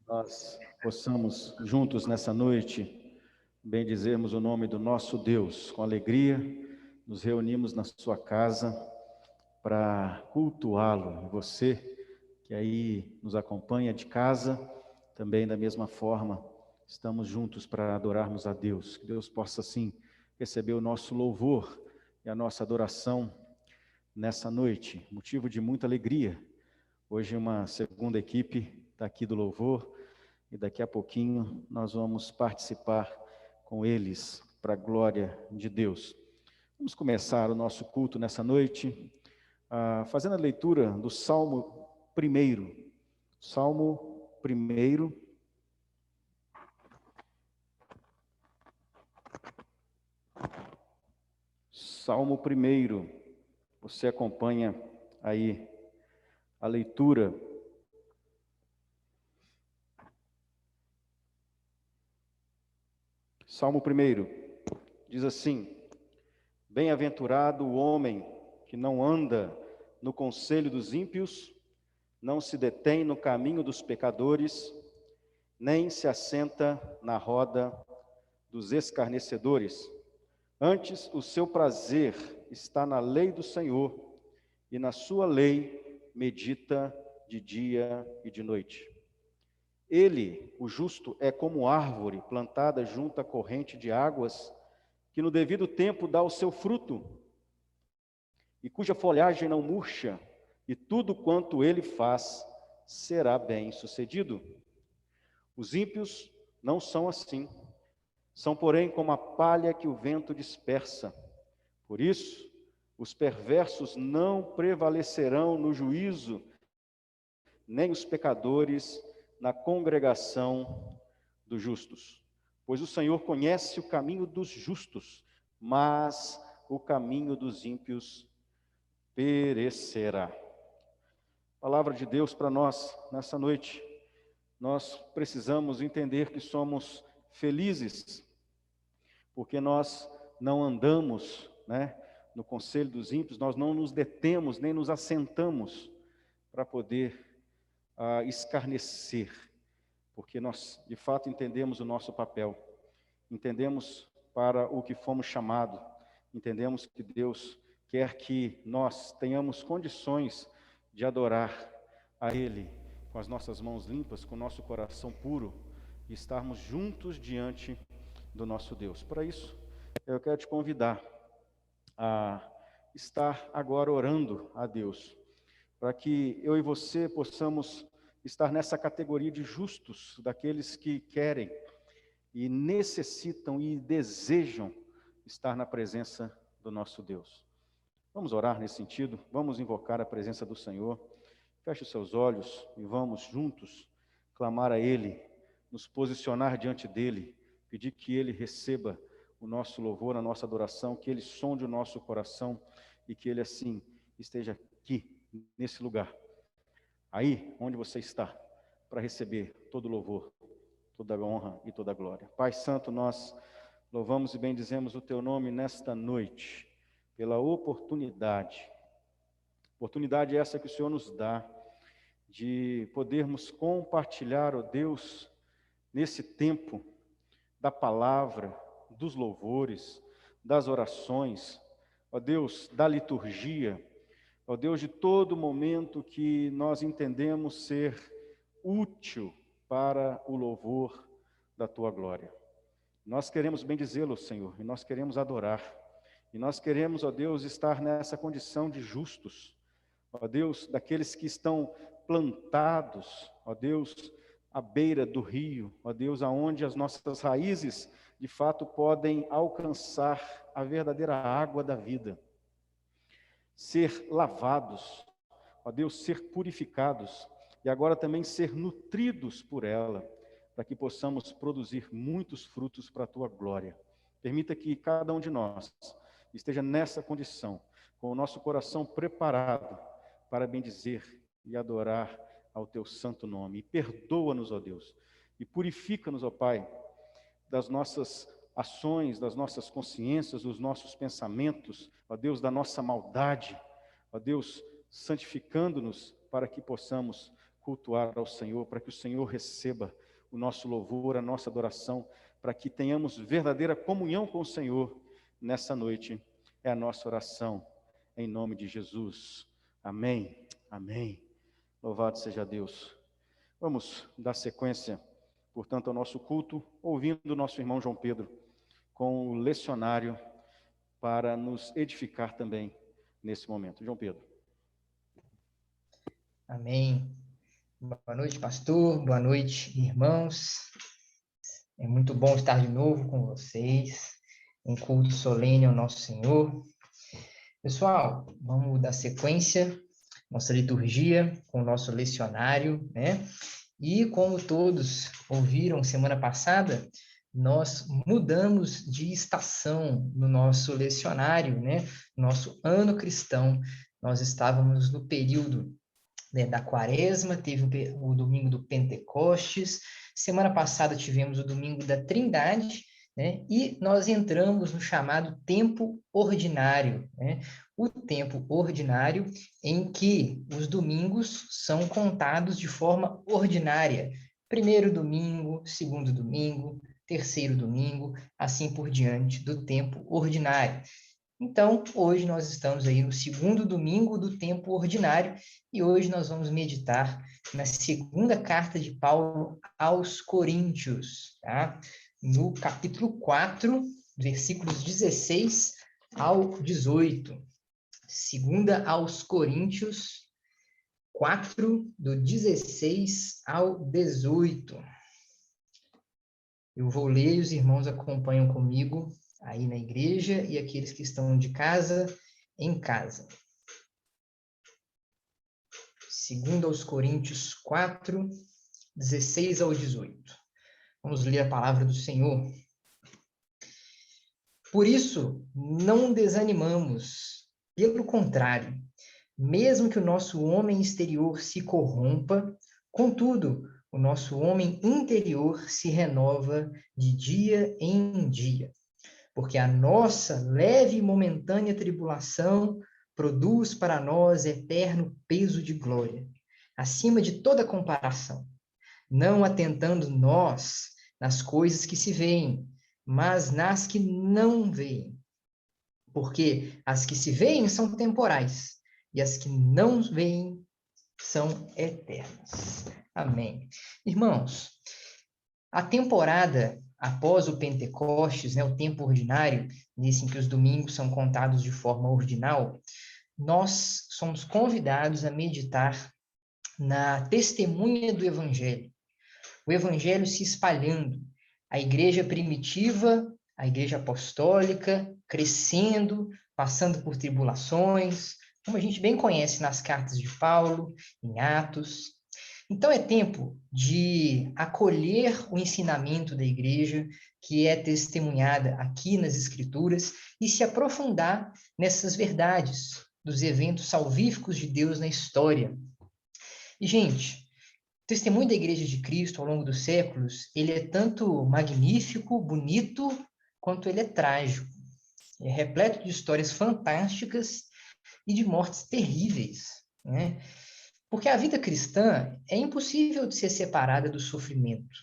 nós possamos juntos nessa noite bendizermos o nome do nosso Deus. Com alegria, nos reunimos na sua casa para cultuá-lo. E você que aí nos acompanha de casa, também da mesma forma, estamos juntos para adorarmos a Deus. Que Deus possa, assim, receber o nosso louvor e a nossa adoração nessa noite. Motivo de muita alegria. Hoje uma segunda equipe está aqui do louvor e daqui a pouquinho nós vamos participar com eles para a glória de Deus. Vamos começar o nosso culto nessa noite fazendo a leitura do Salmo 1. Salmo 1. Salmo 1. Você acompanha aí a leitura. Salmo 1 diz assim: Bem-aventurado o homem que não anda no conselho dos ímpios, não se detém no caminho dos pecadores, nem se assenta na roda dos escarnecedores. Antes, o seu prazer está na lei do Senhor, e na sua lei medita de dia e de noite. Ele, o justo, é como árvore plantada junto à corrente de águas, que no devido tempo dá o seu fruto, e cuja folhagem não murcha, e tudo quanto ele faz será bem-sucedido. Os ímpios não são assim, são, porém, como a palha que o vento dispersa. Por isso, os perversos não prevalecerão no juízo, nem os pecadores na congregação dos justos. Pois o Senhor conhece o caminho dos justos, mas o caminho dos ímpios perecerá. Palavra de Deus para nós nessa noite. Nós precisamos entender que somos felizes, porque nós não andamos, no conselho dos ímpios, nós não nos detemos, nem nos assentamos para poder escarnecer, porque nós, de fato, entendemos o nosso papel, entendemos para o que fomos chamados, entendemos que Deus quer que nós tenhamos condições de adorar a Ele com as nossas mãos limpas, com o nosso coração puro, e estarmos juntos diante do nosso Deus. Para isso, eu quero te convidar a estar agora orando a Deus, para que eu e você possamos estar nessa categoria de justos, daqueles que querem e necessitam e desejam estar na presença do nosso Deus. Vamos orar nesse sentido, vamos invocar a presença do Senhor. Feche os seus olhos e vamos juntos clamar a Ele, nos posicionar diante dEle, pedir que Ele receba o nosso louvor, a nossa adoração, que Ele sonde o nosso coração e que Ele assim esteja aqui, nesse lugar, aí onde você está, para receber todo o louvor, toda a honra e toda a glória. Pai Santo, nós louvamos e bendizemos o Teu nome nesta noite, pela oportunidade essa que o Senhor nos dá, de podermos compartilhar, ó Deus, nesse tempo da palavra, dos louvores, das orações, ó Deus, da liturgia, ó Deus, de todo momento que nós entendemos ser útil para o louvor da Tua glória. Nós queremos bendizê-lo, Senhor, e nós queremos adorar, e nós queremos, ó Deus, estar nessa condição de justos, ó Deus, daqueles que estão plantados, ó Deus, à beira do rio, ó Deus, aonde as nossas raízes, de fato, podem alcançar a verdadeira água da vida. Ser lavados, ó Deus, ser purificados, e agora também ser nutridos por ela, para que possamos produzir muitos frutos para a Tua glória. Permita que cada um de nós esteja nessa condição, com o nosso coração preparado para bendizer e adorar ao Teu santo nome. E perdoa-nos, ó Deus, e purifica-nos, ó Pai, das nossas ações, das nossas consciências, dos nossos pensamentos, ó Deus, da nossa maldade, ó Deus, santificando-nos para que possamos cultuar ao Senhor, para que o Senhor receba o nosso louvor, a nossa adoração, para que tenhamos verdadeira comunhão com o Senhor nessa noite. É a nossa oração, em nome de Jesus. Amém, amém. Louvado seja Deus. Vamos dar sequência, portanto, ao nosso culto, ouvindo o nosso irmão João Pedro, com o lecionário, para nos edificar também nesse momento. João Pedro. Amém. Boa noite, pastor. Boa noite, irmãos. É muito bom estar de novo com vocês, em culto solene ao nosso Senhor. Pessoal, vamos dar sequência, nossa liturgia, com o nosso lecionário, né? E como todos ouviram semana passada, nós mudamos de estação no nosso lecionário, né? Nosso ano cristão. Nós estávamos no período, né, da Quaresma, teve o domingo do Pentecostes, semana passada tivemos o domingo da Trindade, né, e nós entramos no chamado tempo ordinário, né, o tempo ordinário em que os domingos são contados de forma ordinária, primeiro domingo, segundo domingo, terceiro domingo, assim por diante, do tempo ordinário. Então, hoje nós estamos aí no segundo domingo do tempo ordinário e hoje nós vamos meditar na segunda carta de Paulo aos Coríntios, tá? No capítulo 4, versículos 16 ao 18. Segunda aos Coríntios 4, do 16 ao 18. Eu vou ler e os irmãos acompanham comigo aí na igreja e aqueles que estão de casa, em casa. 2 aos Coríntios 4, 16 ao 18. Vamos ler a palavra do Senhor. Por isso, não desanimamos. Pelo contrário, mesmo que o nosso homem exterior se corrompa, contudo, o nosso homem interior se renova de dia em dia. Porque a nossa leve e momentânea tribulação produz para nós eterno peso de glória, acima de toda comparação, não atentando nós nas coisas que se veem, mas nas que não veem. Porque as que se veem são temporais, e as que não veem são eternas. Amém. Irmãos, a temporada após o Pentecostes, né, o tempo ordinário, nesse em que os domingos são contados de forma ordinal, nós somos convidados a meditar na testemunha do Evangelho. O Evangelho se espalhando, a igreja primitiva, a igreja apostólica, crescendo, passando por tribulações, como a gente bem conhece nas cartas de Paulo, em Atos. Então, é tempo de acolher o ensinamento da igreja, que é testemunhada aqui nas Escrituras, e se aprofundar nessas verdades dos eventos salvíficos de Deus na história. E, gente, o testemunho da Igreja de Cristo ao longo dos séculos, ele é tanto magnífico, bonito, quanto ele é trágico. É repleto de histórias fantásticas e de mortes terríveis, né? Porque a vida cristã é impossível de ser separada do sofrimento,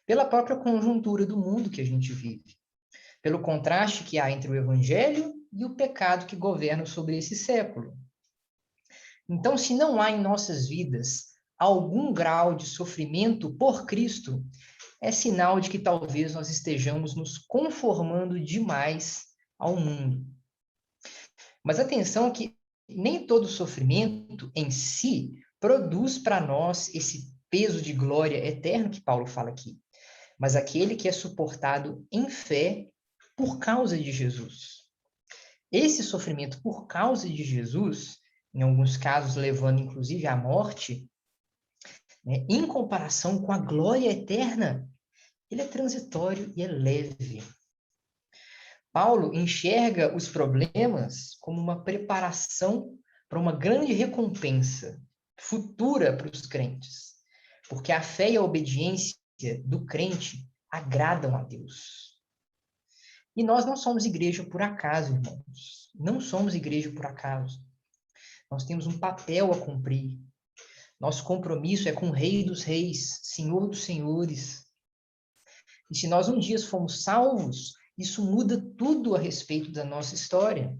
pela própria conjuntura do mundo que a gente vive, pelo contraste que há entre o evangelho e o pecado que governa sobre esse século. Então, se não há em nossas vidas algum grau de sofrimento por Cristo, é sinal de que talvez nós estejamos nos conformando demais ao mundo. Mas atenção que nem todo sofrimento em si produz para nós esse peso de glória eterno que Paulo fala aqui, mas aquele que é suportado em fé por causa de Jesus. Esse sofrimento por causa de Jesus, em alguns casos levando inclusive à morte, né, em comparação com a glória eterna, ele é transitório e é leve. Paulo enxerga os problemas como uma preparação para uma grande recompensa futura para os crentes, porque a fé e a obediência do crente agradam a Deus. E nós não somos igreja por acaso, irmãos. Não somos igreja por acaso. Nós temos um papel a cumprir. Nosso compromisso é com o Rei dos Reis, Senhor dos Senhores. E se nós um dia fomos salvos, isso muda tudo a respeito da nossa história.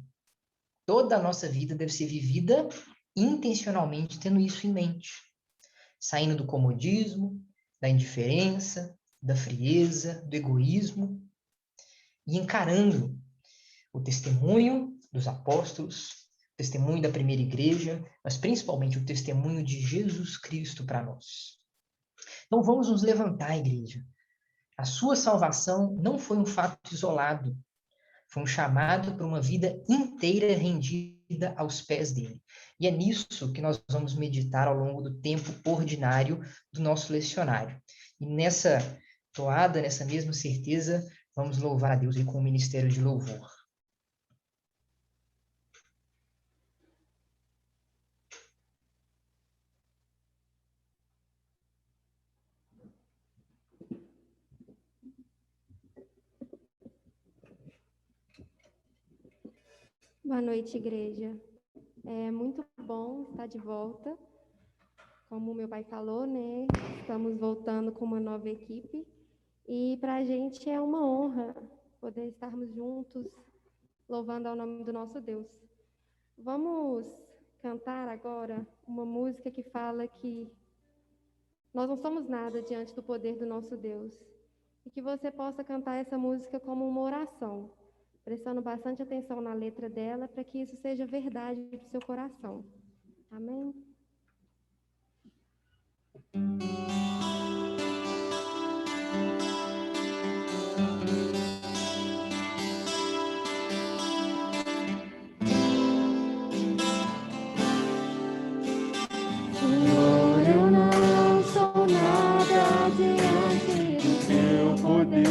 Toda a nossa vida deve ser vivida intencionalmente, tendo isso em mente. Saindo do comodismo, da indiferença, da frieza, do egoísmo, e encarando o testemunho dos apóstolos, o testemunho da primeira igreja, mas principalmente o testemunho de Jesus Cristo para nós. Então vamos nos levantar, igreja. A sua salvação não foi um fato isolado, foi um chamado para uma vida inteira rendida aos pés dele. E é nisso que nós vamos meditar ao longo do tempo ordinário do nosso lecionário. E nessa toada, nessa mesma certeza, vamos louvar a Deus aí com o ministério de louvor. Boa noite, igreja. É muito bom estar de volta. Como o meu pai falou, né? Estamos voltando com uma nova equipe. E para a gente é uma honra poder estarmos juntos, louvando ao nome do nosso Deus. Vamos cantar agora uma música que fala que nós não somos nada diante do poder do nosso Deus. E que você possa cantar essa música como uma oração, prestando bastante atenção na letra dela, para que isso seja verdade para o seu coração. Amém? Senhor, eu não sou nada diante do teu poder.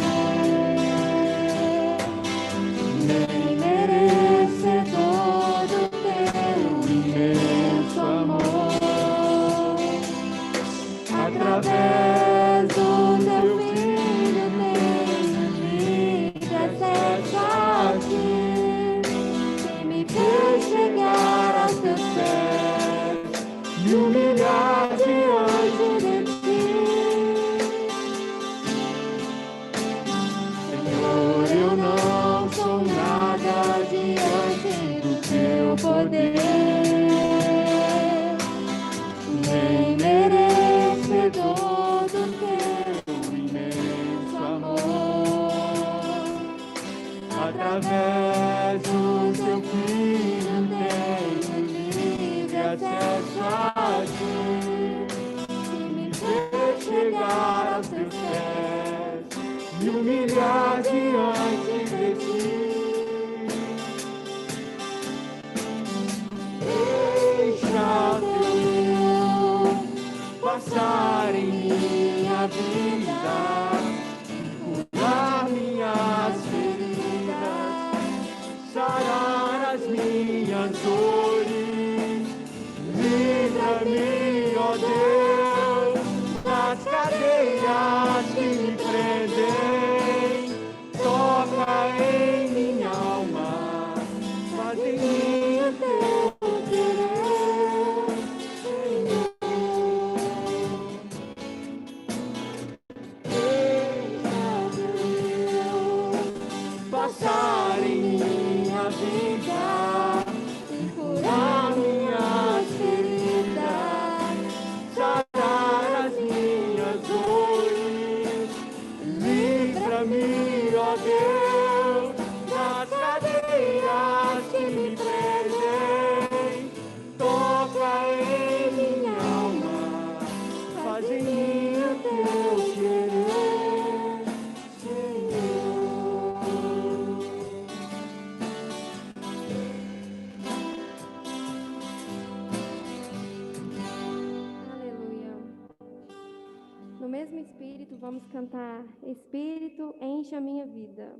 Através do teu filho tenho livre acesso a ti, que me fez chegar aos teus pés e humilhar diante de ti. Senhor, eu não sou nada diante do teu poder, nem mereço todo o teu imenso amor. Através do teu filho tenho livre acesso a ti, que me fez chegar aos teus pés e humilhar diante de ti. Deixa passar em minha vida, curar minhas feridas, sarar as minhas dores. Livra-me, ó Deus, das cadeias que me prendem. Toca em minha alma, faz em mim o teu querer. Passar em minha vida e curar minhas feridas, sarar as minhas dores. Livra-me, ó Deus, das cadeias que me prendem. Toca em minha alma, faz em mim o teu querer. No mesmo espírito, vamos cantar Espírito, enche a minha vida.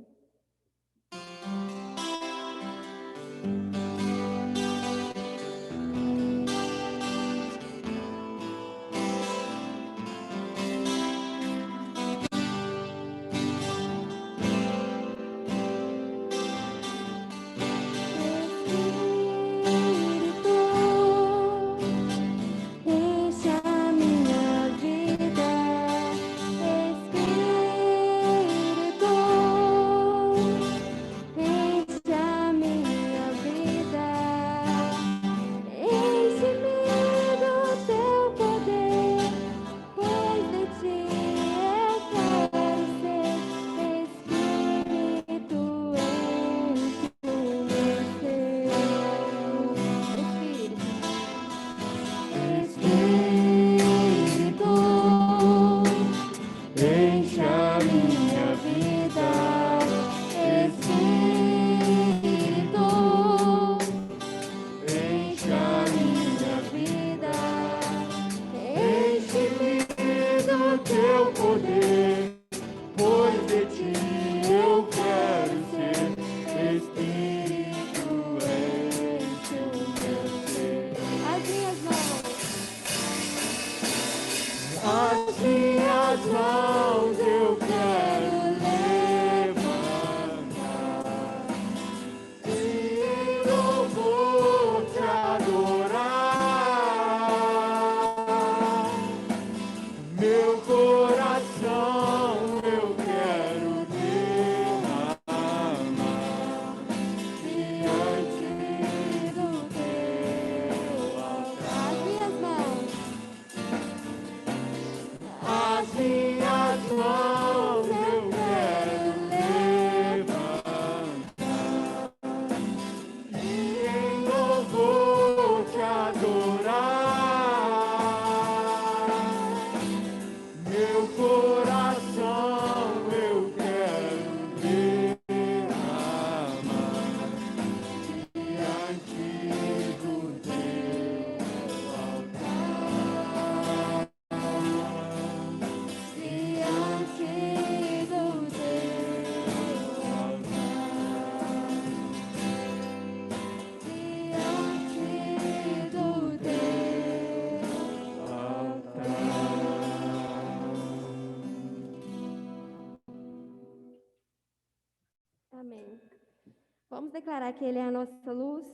Espírito, enche a meu coração eu quero derramar diante do teu altar. As minhas mãos eu quero levantar e em louvor te adorar. Meu coração eu quero derramar diante do teu altar. Diante do teu altar. Diante do teu altar. Amém. Vamos declarar que Ele é a nossa luz,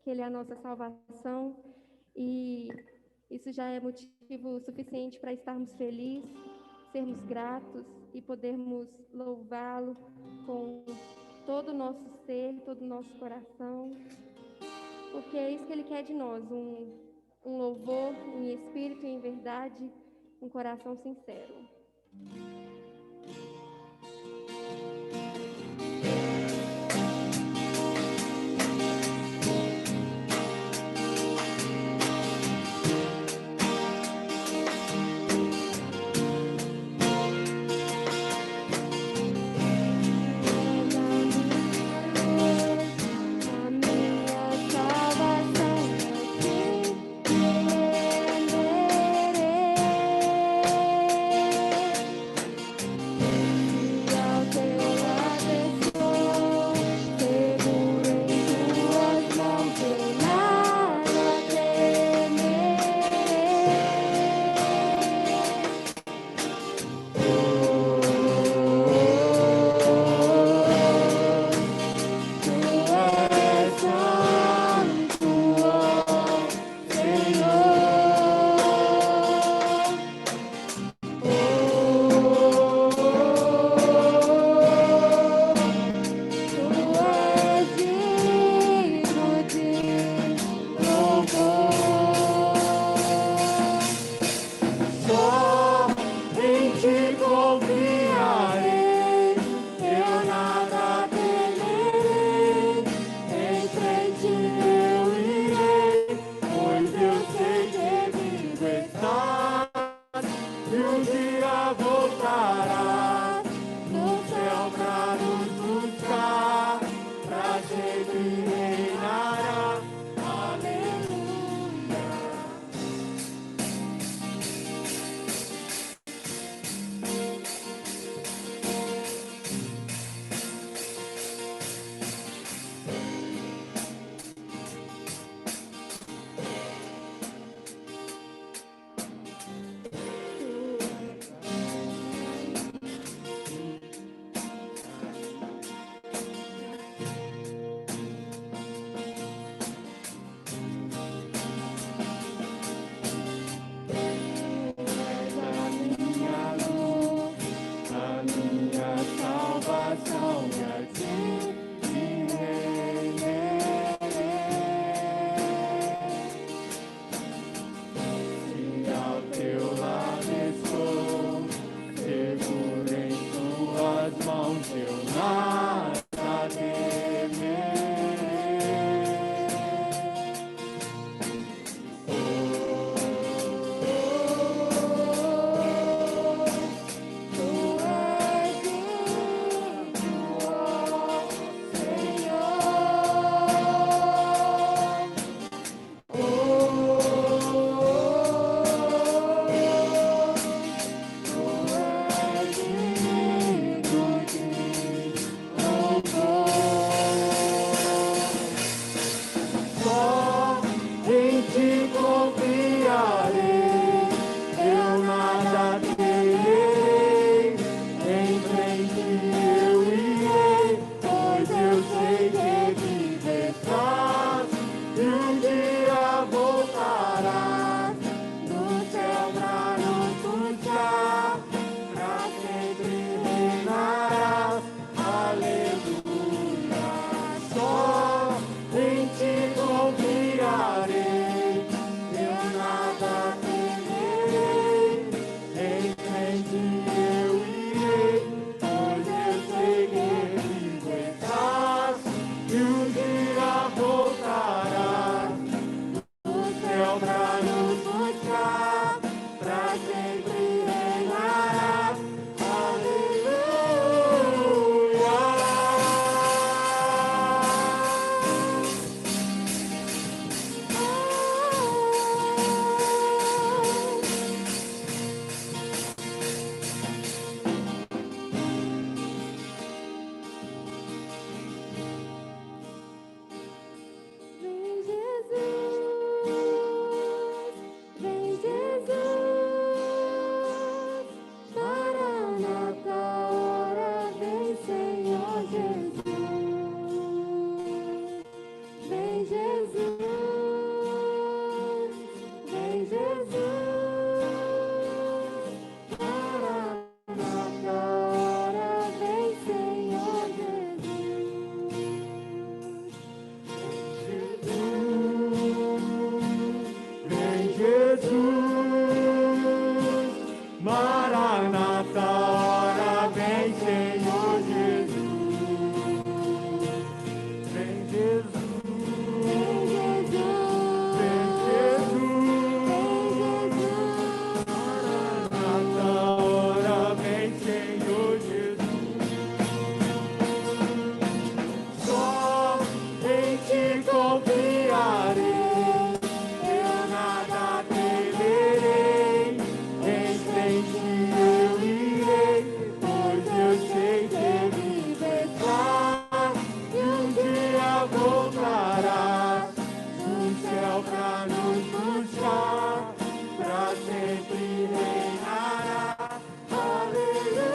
que Ele é a nossa salvação, e isso já é motivo suficiente para estarmos felizes, sermos gratos e podermos louvá-lo com todo o nosso ser, todo o nosso coração, porque é isso que Ele quer de nós, um louvor em espírito e em verdade, um coração sincero. Maranata, ora vem, Senhor Jesus. Vem Jesus, vem Jesus, vem Jesus. Maranata, ora vem, Senhor Jesus. Só em ti confiarei. Pra nos buscar, pra sempre reinará. Aleluia.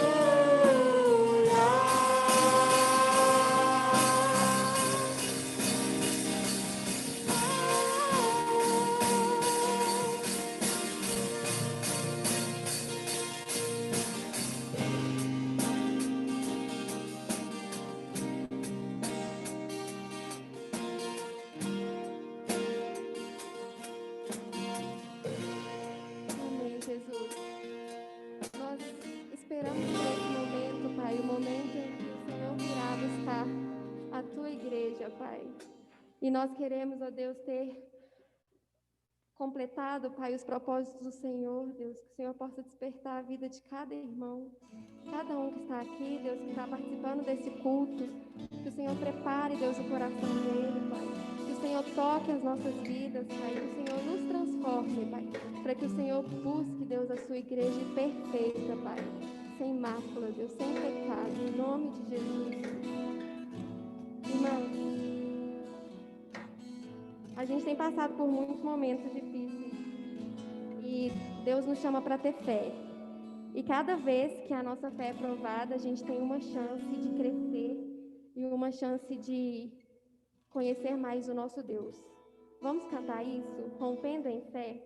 Amém, Jesus. Nós esperamos por esse momento, Pai, o momento em que o Senhor virá buscar a tua igreja, Pai. E nós queremos, ó Deus, ter completado, Pai, os propósitos do Senhor, Deus, que o Senhor possa despertar a vida de cada irmão, cada um que está aqui, Deus, que está participando desse culto, que o Senhor prepare, Deus, o coração dele, Pai, que o Senhor toque as nossas vidas, Pai, que o Senhor nos transforme, Pai, para que o Senhor busque, Deus, a sua igreja perfeita, Pai, sem mácula, Deus, sem pecado, em nome de Jesus. Irmãos, a gente tem passado por muitos momentos difíceis e Deus nos chama para ter fé. E cada vez que a nossa fé é provada, a gente tem uma chance de crescer e uma chance de conhecer mais o nosso Deus. Vamos cantar isso, rompendo em fé?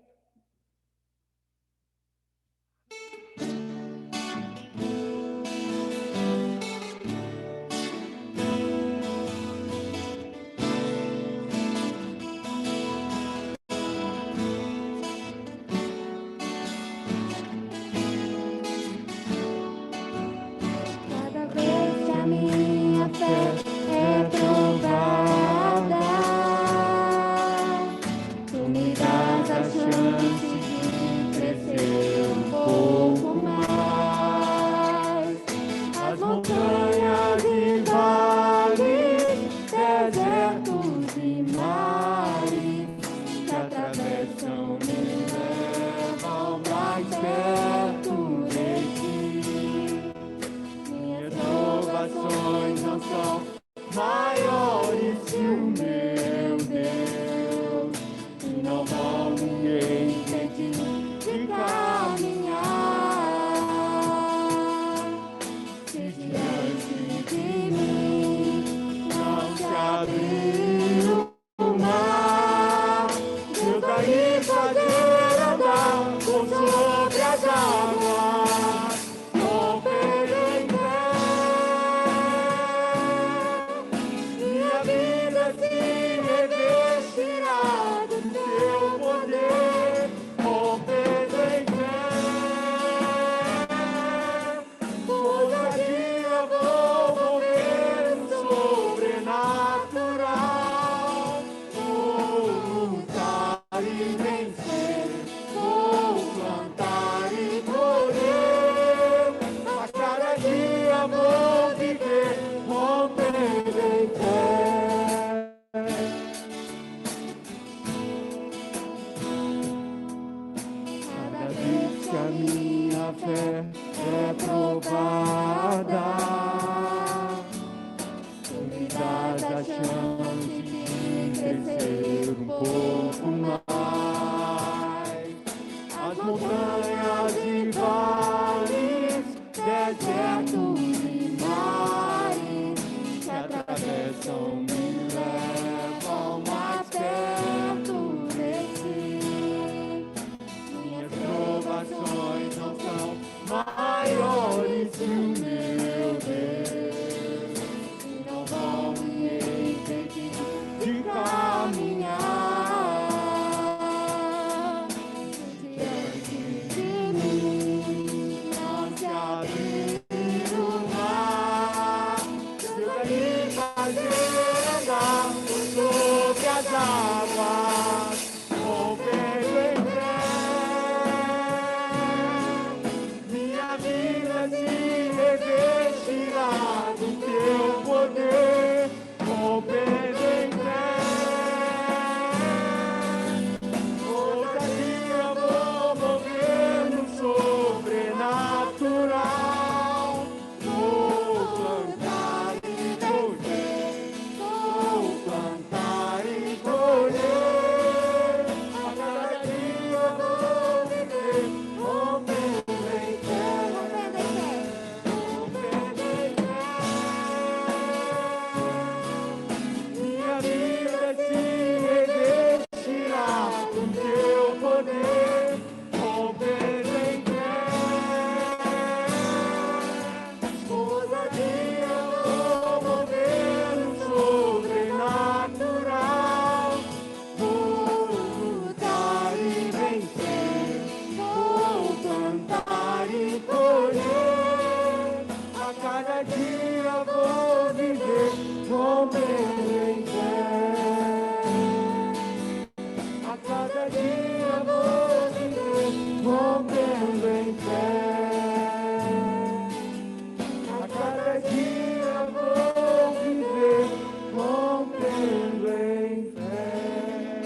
Minha fé é provada, tu me dás a chance de crescer um pouco mais. As montanhas e vales, desertos e mares que atravessam me levam mais perto de ti. Minhas provações não são maiores que o meu Deus, e não vão me impedir de caminhar. Se diante de mim não se abrir o mar, Deus vai me fazer andar por sobre as águas. É provada, tu me dás a chance de crescer um pouco mais. As montanhas e vales, desertos e mares que atravessam me levam mais perto de ti. Minhas provações não são maiores que o meu Deus, e não vão me impedir de caminhar. Diante de mim não se abre rompendo em fé. Minha vida se revestirá do teu poder, rompendo em fé. Ousadia vou mover no sobrenatural. Vou plantar e colher, vou plantar e colher. A cada dia vou viver, rompendo em fé, rompendo em fé. Minha vida se revestirá do teu poder, rompendo em fé. Ousadia vou mover no sobrenatural. Vou lutar e vencer, vou plantar e colher. A cada dia vou viver, rompendo em fé. A cada dia vou viver, rompendo em fé. A cada dia vou viver, rompendo em fé.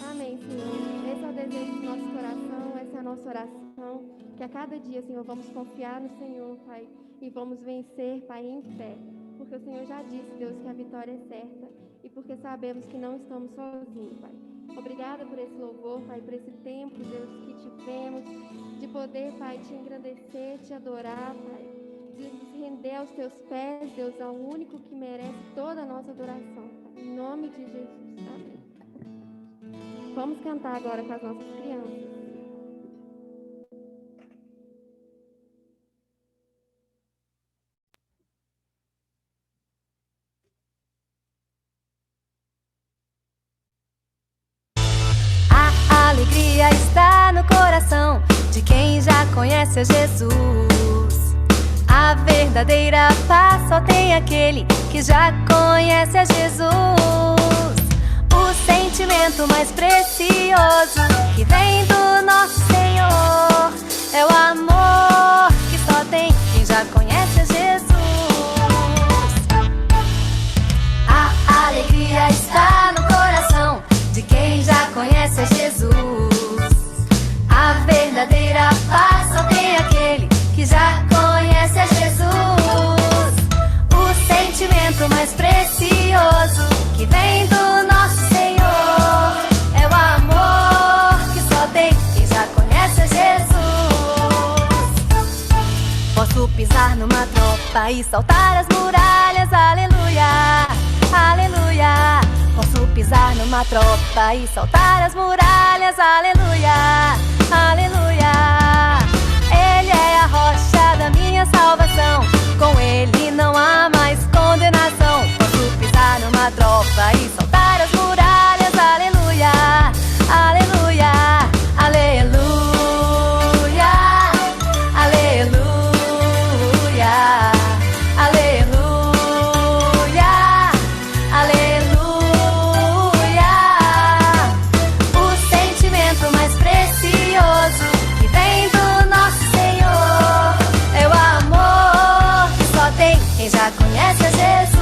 Amém, Senhor. Esse é o desejo do nosso coração, essa é a nossa oração. Que a cada dia, Senhor, vamos confiar no Senhor, Pai, e vamos vencer, Pai, em fé. Porque o Senhor já disse, Deus, que a vitória é certa e porque sabemos que não estamos sozinhos, Pai. Obrigada por esse louvor, Pai, por esse tempo, Deus, que tivemos, de poder, Pai, te engrandecer, te adorar, Pai, de nos render aos teus pés, Deus, ao único que merece toda a nossa adoração, Pai. Em nome de Jesus, amém. Vamos cantar agora com as nossas crianças. A alegria está no coração de quem já conhece a Jesus. A verdadeira paz só tem aquele que já conhece a Jesus. O sentimento mais precioso que vem do nosso Senhor é o amor que só tem quem já conhece a Jesus. A alegria está no coração de quem já conhece a Jesus. A verdadeira paz só tem aquele que já conhece a Jesus. O sentimento mais precioso que vem do nosso Senhor é o amor que só tem quem já conhece a Jesus. Posso pisar numa tropa e saltar as muralhas, aleluia, aleluia. Posso pisar numa tropa e saltar as muralhas, aleluia, aleluia. Ele é a rocha da minha salvação, com ele não há mais condenação. Posso pisar numa tropa e saltar as muralhas, aleluia, aleluia, aleluia, aleluia, aleluia, aleluia. O sentimento mais precioso que vem do nosso Senhor é o amor que só tem quem já conhece a Jesus.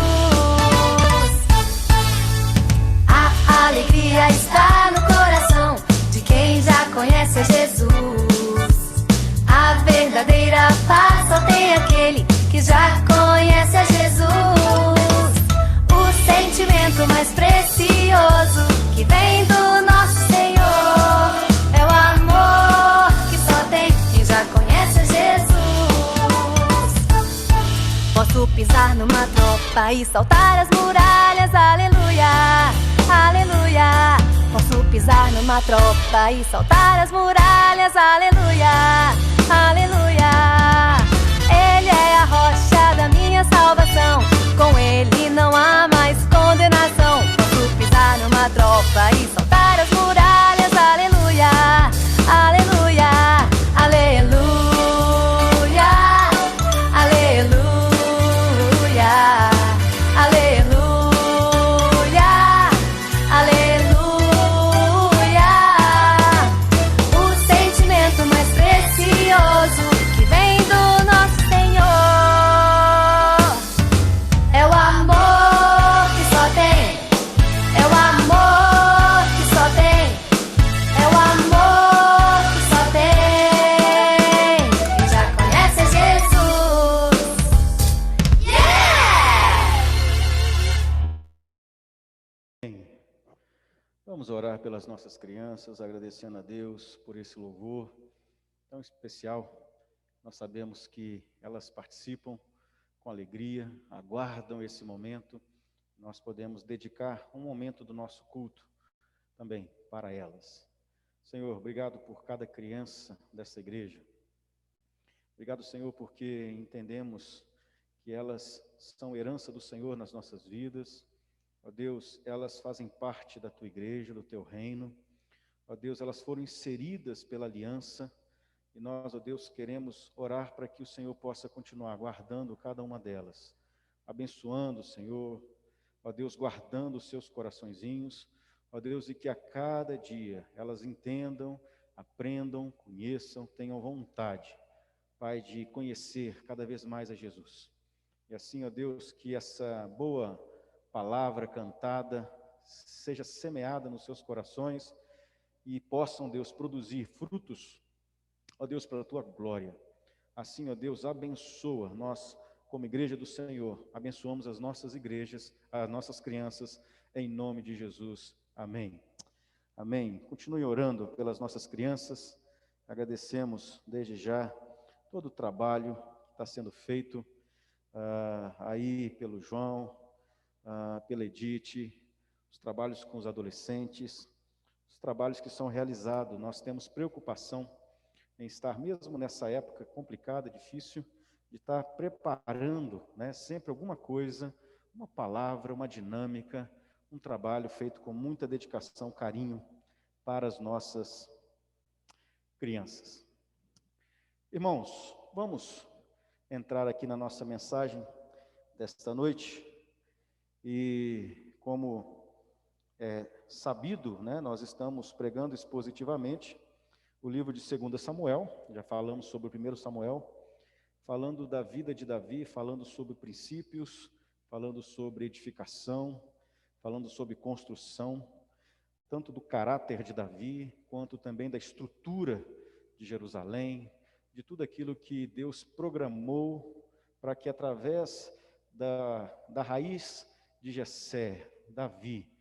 A alegria está no coração de quem já conhece a Jesus. A verdadeira paz só tem aquele que já conhece a Jesus. O sentimento mais precioso que vem do nosso Senhor é o amor que só tem quem já conhece a Jesus. Posso pisar numa tropa e saltar as muralhas, aleluia, aleluia. Posso pisar numa tropa e saltar as muralhas, aleluia, aleluia. Ele é a rocha da minha salvação, com ele não há mais condenação. Posso pisar numa tropa e saltar as muralhas, aleluia, aleluia, aleluia, aleluia, aleluia, Vamos orar pelas nossas crianças, agradecendo a Deus por esse louvor tão especial. Nós sabemos que elas participam com alegria, aguardam esse momento. Nós podemos dedicar um momento do nosso culto também para elas. Senhor, obrigado por cada criança dessa igreja. Obrigado, Senhor, porque entendemos que elas são herança do Senhor nas nossas vidas. Ó Deus, elas fazem parte da Tua igreja, do Teu reino. Ó Deus, elas foram inseridas pela aliança. E nós, ó Deus, queremos orar para que o Senhor possa continuar guardando cada uma delas. Abençoando, Senhor. Ó Deus, guardando os seus coraçõezinhos. Ó Deus, e que a cada dia elas entendam, aprendam, conheçam, tenham vontade, Pai, de conhecer cada vez mais a Jesus. E assim, ó Deus, que essa boa palavra cantada seja semeada nos seus corações e possam, Deus, produzir frutos, ó Deus, para a Tua glória. Assim, ó Deus, abençoa nós, como igreja do Senhor, abençoamos as nossas igrejas, as nossas crianças, em nome de Jesus. Amém. Amém. Continue orando pelas nossas crianças. Agradecemos desde já todo o trabalho que está sendo feito aí pelo João, pela Edith, os trabalhos com os adolescentes, os trabalhos que são realizados. Nós temos preocupação em estar, mesmo nessa época complicada, difícil, de estar preparando, né, sempre alguma coisa, uma palavra, uma dinâmica, um trabalho feito com muita dedicação, carinho para as nossas crianças. Irmãos, vamos entrar aqui na nossa mensagem desta noite. E como é sabido, né, nós estamos pregando expositivamente o livro de 2 Samuel, já falamos sobre o 1 Samuel, falando da vida de Davi, falando sobre princípios, falando sobre edificação, falando sobre construção, tanto do caráter de Davi, quanto também da estrutura de Jerusalém, de tudo aquilo que Deus programou para que através da raiz de Jessé, Davi,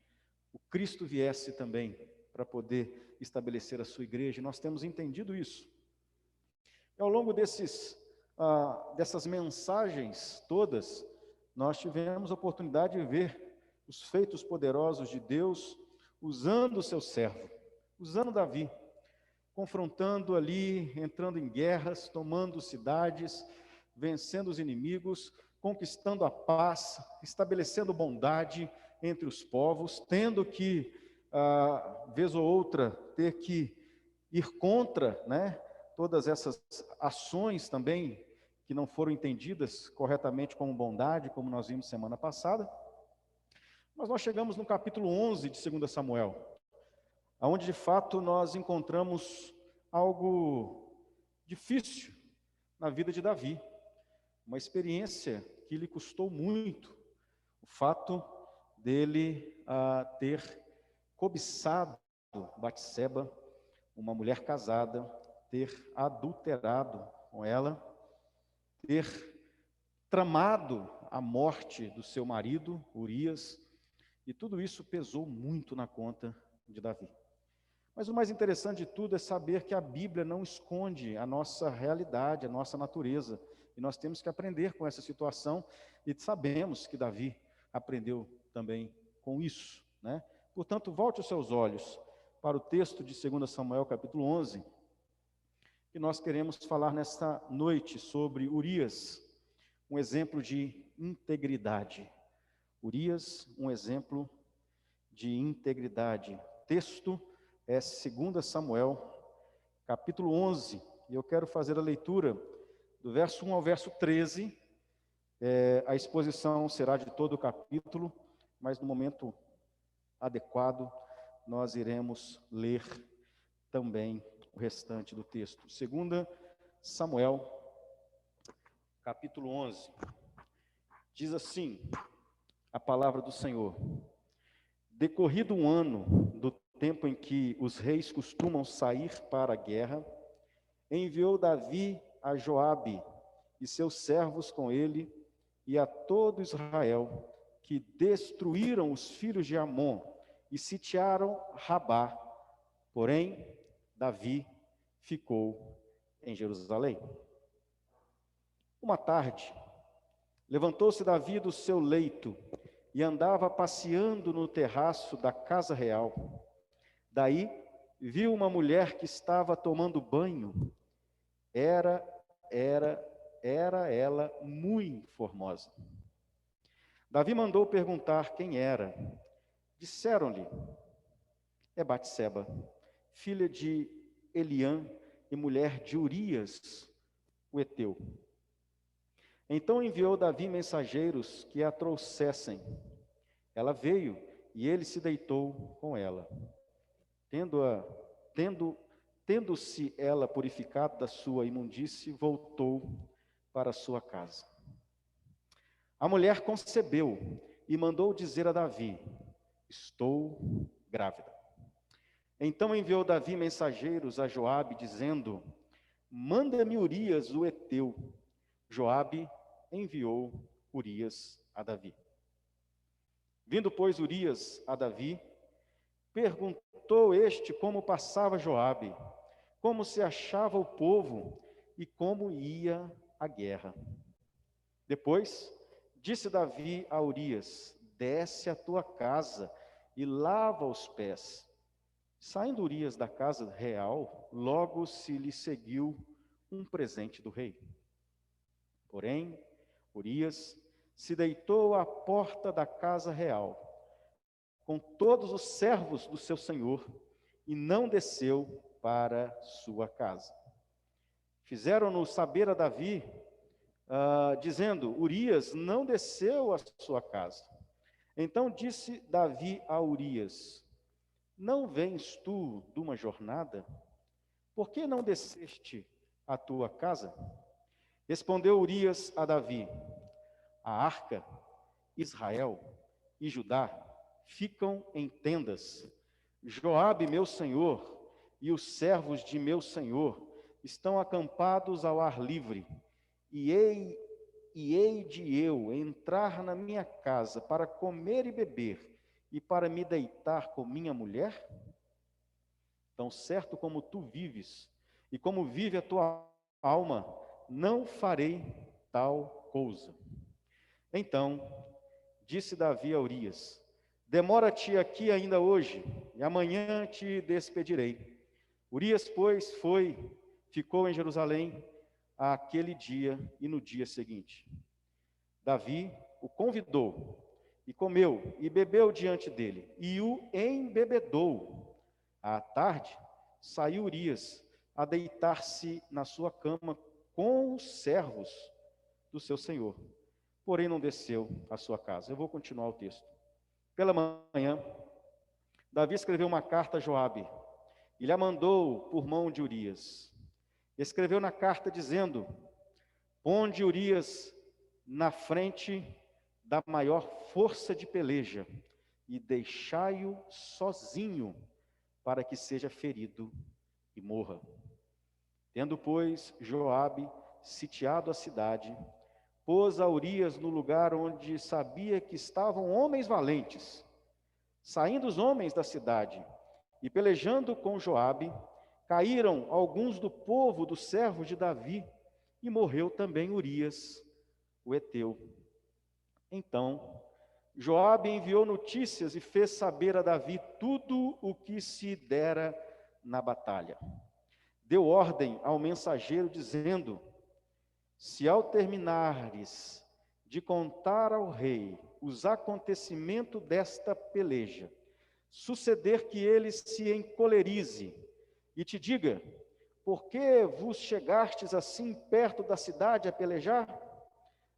o Cristo viesse também para poder estabelecer a sua igreja. E nós temos entendido isso. E ao longo dessas mensagens todas, nós tivemos a oportunidade de ver os feitos poderosos de Deus usando o seu servo, usando Davi, confrontando ali, entrando em guerras, tomando cidades, vencendo os inimigos, conquistando a paz, estabelecendo bondade entre os povos, tendo que, vez ou outra, ter que ir contra, né, todas essas ações também que não foram entendidas corretamente como bondade, como nós vimos semana passada. Mas nós chegamos no capítulo 11 de 2 Samuel, onde de fato nós encontramos algo difícil na vida de Davi, uma experiência que lhe custou muito, o fato dele ter cobiçado Batseba, uma mulher casada, ter adulterado com ela, ter tramado a morte do seu marido, Urias, e tudo isso pesou muito na conta de Davi. Mas o mais interessante de tudo é saber que a Bíblia não esconde a nossa realidade, a nossa natureza. E nós temos que aprender com essa situação, e sabemos que Davi aprendeu também com isso, né? Portanto, volte os seus olhos para o texto de 2 Samuel, capítulo 11, e nós queremos falar nesta noite sobre Urias, um exemplo de integridade. Urias, um exemplo de integridade. O texto é 2 Samuel, capítulo 11, e eu quero fazer a leitura do verso 1 ao verso 13, a exposição será de todo o capítulo, mas no momento adequado nós iremos ler também o restante do texto. 2 Samuel, capítulo 11, diz assim a palavra do Senhor: decorrido um ano do tempo em que os reis costumam sair para a guerra, enviou Davi a Joabe e seus servos com ele e a todo Israel, que destruíram os filhos de Amon e sitiaram Rabá. Porém, Davi ficou em Jerusalém. Uma tarde, levantou-se Davi do seu leito e andava passeando no terraço da casa real. Daí, viu uma mulher que estava tomando banho. Era ela muito formosa. Davi mandou perguntar quem era. Disseram-lhe: é Batseba, filha de Eliã e mulher de Urias, o heteu. Então enviou Davi mensageiros que a trouxessem. Ela veio e ele se deitou com ela. Tendo-se ela purificado da sua imundície, voltou para sua casa. A mulher concebeu e mandou dizer a Davi: estou grávida. Então enviou Davi mensageiros a Joabe, dizendo: manda-me Urias, o heteu. Joabe enviou Urias a Davi. Vindo, pois, Urias a Davi, perguntou este como passava Joabe, como se achava o povo e como ia a guerra. Depois, disse Davi a Urias: desce à tua casa e lava os pés. Saindo Urias da casa real, logo se lhe seguiu um presente do rei. Porém, Urias se deitou à porta da casa real, com todos os servos do seu senhor, e não desceu para sua casa. Fizeram-no saber a Davi, dizendo: Urias não desceu à sua casa. Então disse Davi a Urias: não vens tu de uma jornada? Por que não desceste à tua casa? Respondeu Urias a Davi: a arca, Israel e Judá ficam em tendas. Joabe, meu senhor, e os servos de meu senhor estão acampados ao ar livre. E hei de eu entrar na minha casa para comer e beber, e para me deitar com minha mulher? Tão certo como tu vives, e como vive a tua alma, não farei tal coisa. Então, disse Davi a Urias: demora-te aqui ainda hoje, e amanhã te despedirei. Urias, pois, ficou em Jerusalém aquele dia e no dia seguinte. Davi o convidou, e comeu e bebeu diante dele, e o embebedou. À tarde, saiu Urias a deitar-se na sua cama com os servos do seu senhor. Porém, não desceu à sua casa. Eu vou continuar o texto. Pela manhã, Davi escreveu uma carta a Joabe, e lhe a mandou por mão de Urias. Escreveu na carta dizendo: ponde Urias na frente da maior força de peleja, e deixai-o sozinho, para que seja ferido e morra. Tendo, pois, Joabe sitiado a cidade, pôs a Urias no lugar onde sabia que estavam homens valentes. Saindo os homens da cidade e pelejando com Joabe, caíram alguns do povo dos servos de Davi, e morreu também Urias, o heteu. Então, Joabe enviou notícias e fez saber a Davi tudo o que se dera na batalha. Deu ordem ao mensageiro, dizendo: se ao terminares de contar ao rei os acontecimentos desta peleja, suceder que ele se encolerize e te diga: por que vos chegastes assim perto da cidade a pelejar?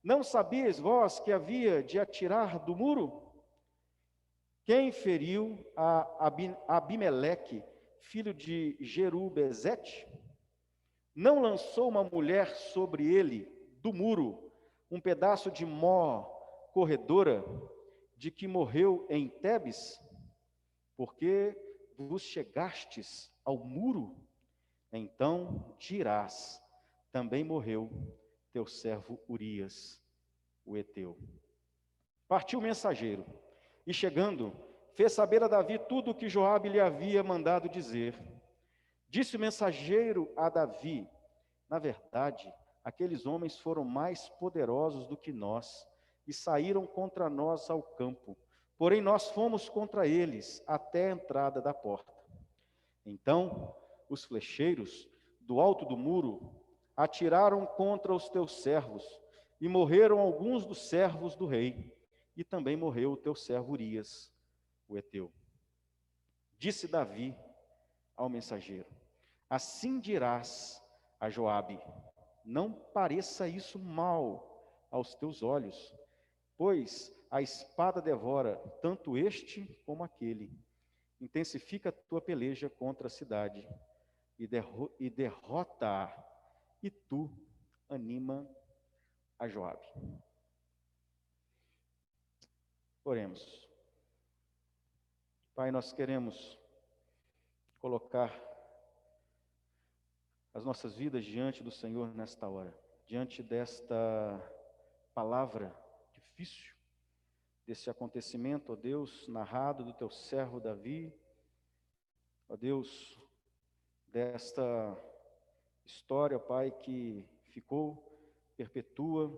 Não sabias vós que havia de atirar do muro? Quem feriu a Abimeleque, filho de Jerubezete? Não lançou uma mulher sobre ele do muro um pedaço de mó corredora, de que morreu em Tebes? Porque vos chegastes ao muro? Então dirás: também morreu teu servo Urias, o heteu. Partiu o mensageiro, e chegando, fez saber a Davi tudo o que Joabe lhe havia mandado dizer. Disse o mensageiro a Davi: na verdade, aqueles homens foram mais poderosos do que nós e saíram contra nós ao campo. Porém, nós fomos contra eles até a entrada da porta. Então, os flecheiros do alto do muro atiraram contra os teus servos, e morreram alguns dos servos do rei, e também morreu o teu servo Urias, o heteu. Disse Davi ao mensageiro: assim dirás a Joabe: não pareça isso mal aos teus olhos, pois a espada devora tanto este como aquele. Intensifica a tua peleja contra a cidade e derrota-a, e tu anima a Joabe. Oremos. Pai, nós queremos colocar as nossas vidas diante do Senhor nesta hora, diante desta palavra difícil, desse acontecimento, ó Deus, narrado do teu servo Davi, ó Deus, desta história, Pai, que ficou, perpetua,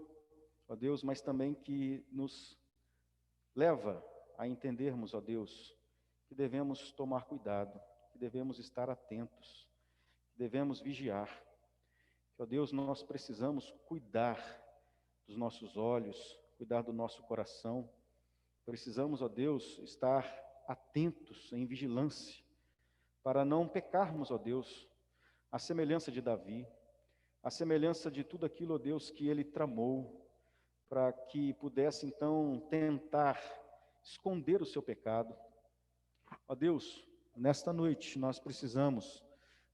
ó Deus, mas também que nos leva a entendermos, ó Deus, que devemos tomar cuidado, que devemos estar atentos, que devemos vigiar. Que, ó Deus, nós precisamos cuidar dos nossos olhos, cuidar do nosso coração. Precisamos, ó Deus, estar atentos, em vigilância, para não pecarmos, ó Deus, à semelhança de Davi, à semelhança de tudo aquilo, ó Deus, que ele tramou, para que pudesse, então, tentar esconder o seu pecado. Ó Deus, nesta noite nós precisamos,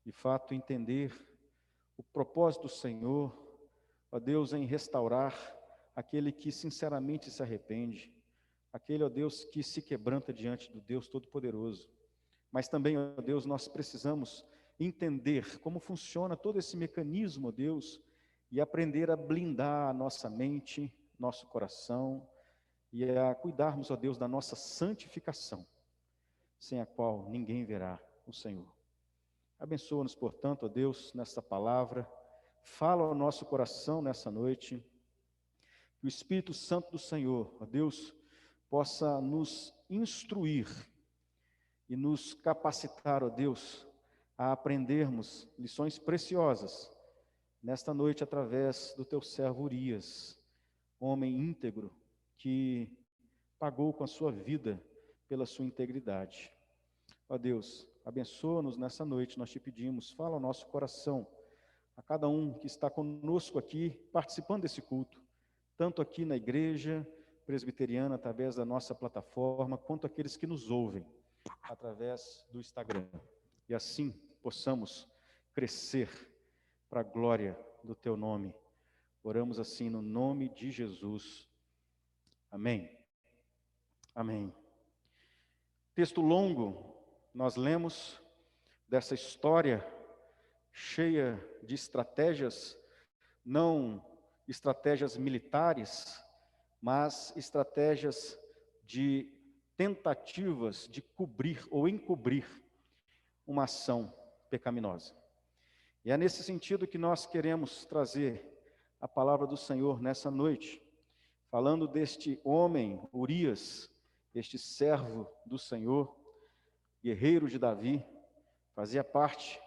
de fato, entender o propósito do Senhor, ó Deus, em restaurar aquele que sinceramente se arrepende, aquele, ó Deus, que se quebranta diante do Deus Todo-Poderoso. Mas também, ó Deus, nós precisamos entender como funciona todo esse mecanismo, ó Deus, e aprender a blindar a nossa mente, nosso coração, e a cuidarmos, ó Deus, da nossa santificação, sem a qual ninguém verá o Senhor. Abençoa-nos, portanto, ó Deus, nesta palavra, fala ao nosso coração nessa noite, que o Espírito Santo do Senhor, ó Deus, possa nos instruir e nos capacitar, ó Deus, a aprendermos lições preciosas nesta noite através do teu servo Urias, homem íntegro que pagou com a sua vida pela sua integridade. Ó Deus, abençoa-nos nessa noite, nós te pedimos, fala ao nosso coração, a cada um que está conosco aqui, participando desse culto, tanto aqui na igreja presbiteriana, através da nossa plataforma, quanto aqueles que nos ouvem através do Instagram. E assim possamos crescer para a glória do teu nome. Oramos assim no nome de Jesus. Amém. Amém. Texto longo, nós lemos dessa história cheia de estratégias, não estratégias militares, mas estratégias de tentativas de cobrir ou encobrir uma ação pecaminosa. E é nesse sentido que nós queremos trazer a palavra do Senhor nessa noite, falando deste homem, Urias, este servo do Senhor, guerreiro de Davi, fazia parte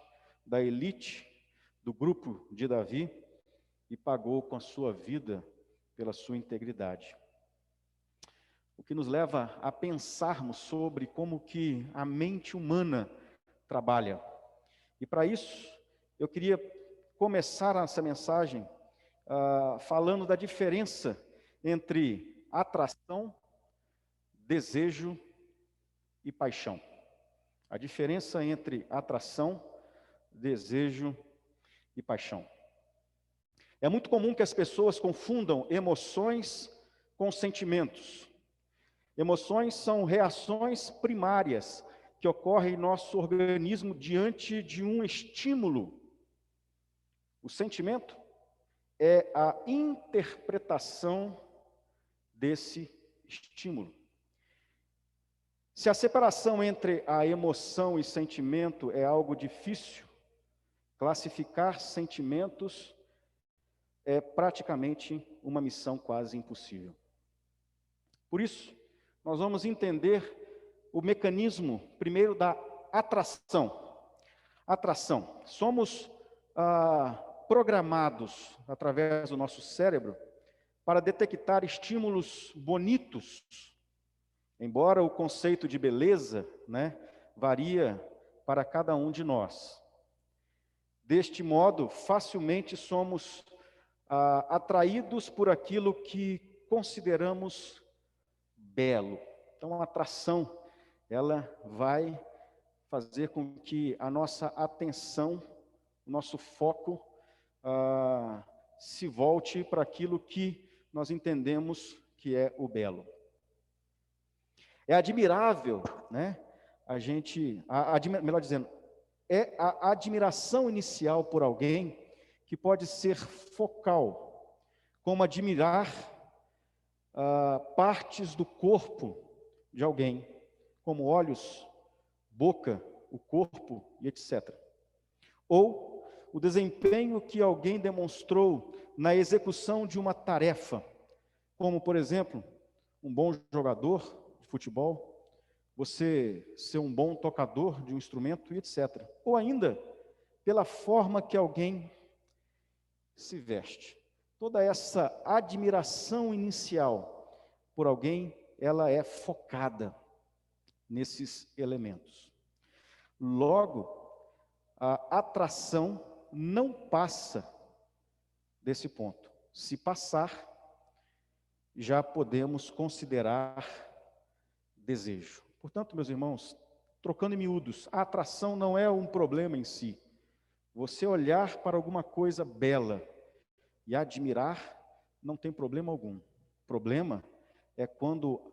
da elite do grupo de Davi e pagou com a sua vida pela sua integridade. O que nos leva a pensarmos sobre como que a mente humana trabalha. E para isso, eu queria começar essa mensagem falando da diferença entre atração, desejo e paixão. A diferença entre atração, desejo e paixão. É muito comum que as pessoas confundam emoções com sentimentos. Emoções são reações primárias que ocorrem em nosso organismo diante de um estímulo. O sentimento é a interpretação desse estímulo. Se a separação entre a emoção e sentimento é algo difícil, classificar sentimentos é praticamente uma missão quase impossível. Por isso, nós vamos entender o mecanismo, primeiro, da atração. Atração. Somos programados, através do nosso cérebro, para detectar estímulos bonitos, embora o conceito de beleza, né, varia para cada um de nós. Deste modo, facilmente somos atraídos por aquilo que consideramos belo. Então, a atração, ela vai fazer com que a nossa atenção, o nosso foco, se volte para aquilo que nós entendemos que é o belo. É admirável, né? Melhor dizendo, é a admiração inicial por alguém que pode ser focal, como admirar partes do corpo de alguém, como olhos, boca, o corpo e etc. Ou o desempenho que alguém demonstrou na execução de uma tarefa, como, por exemplo, um bom jogador de futebol, você ser um bom tocador de um instrumento e etc. Ou ainda, pela forma que alguém se veste. Toda essa admiração inicial por alguém, ela é focada nesses elementos. Logo, a atração não passa desse ponto. Se passar, já podemos considerar desejo. Portanto, meus irmãos, trocando em miúdos, a atração não é um problema em si. Você olhar para alguma coisa bela e admirar, não tem problema algum. O problema é quando,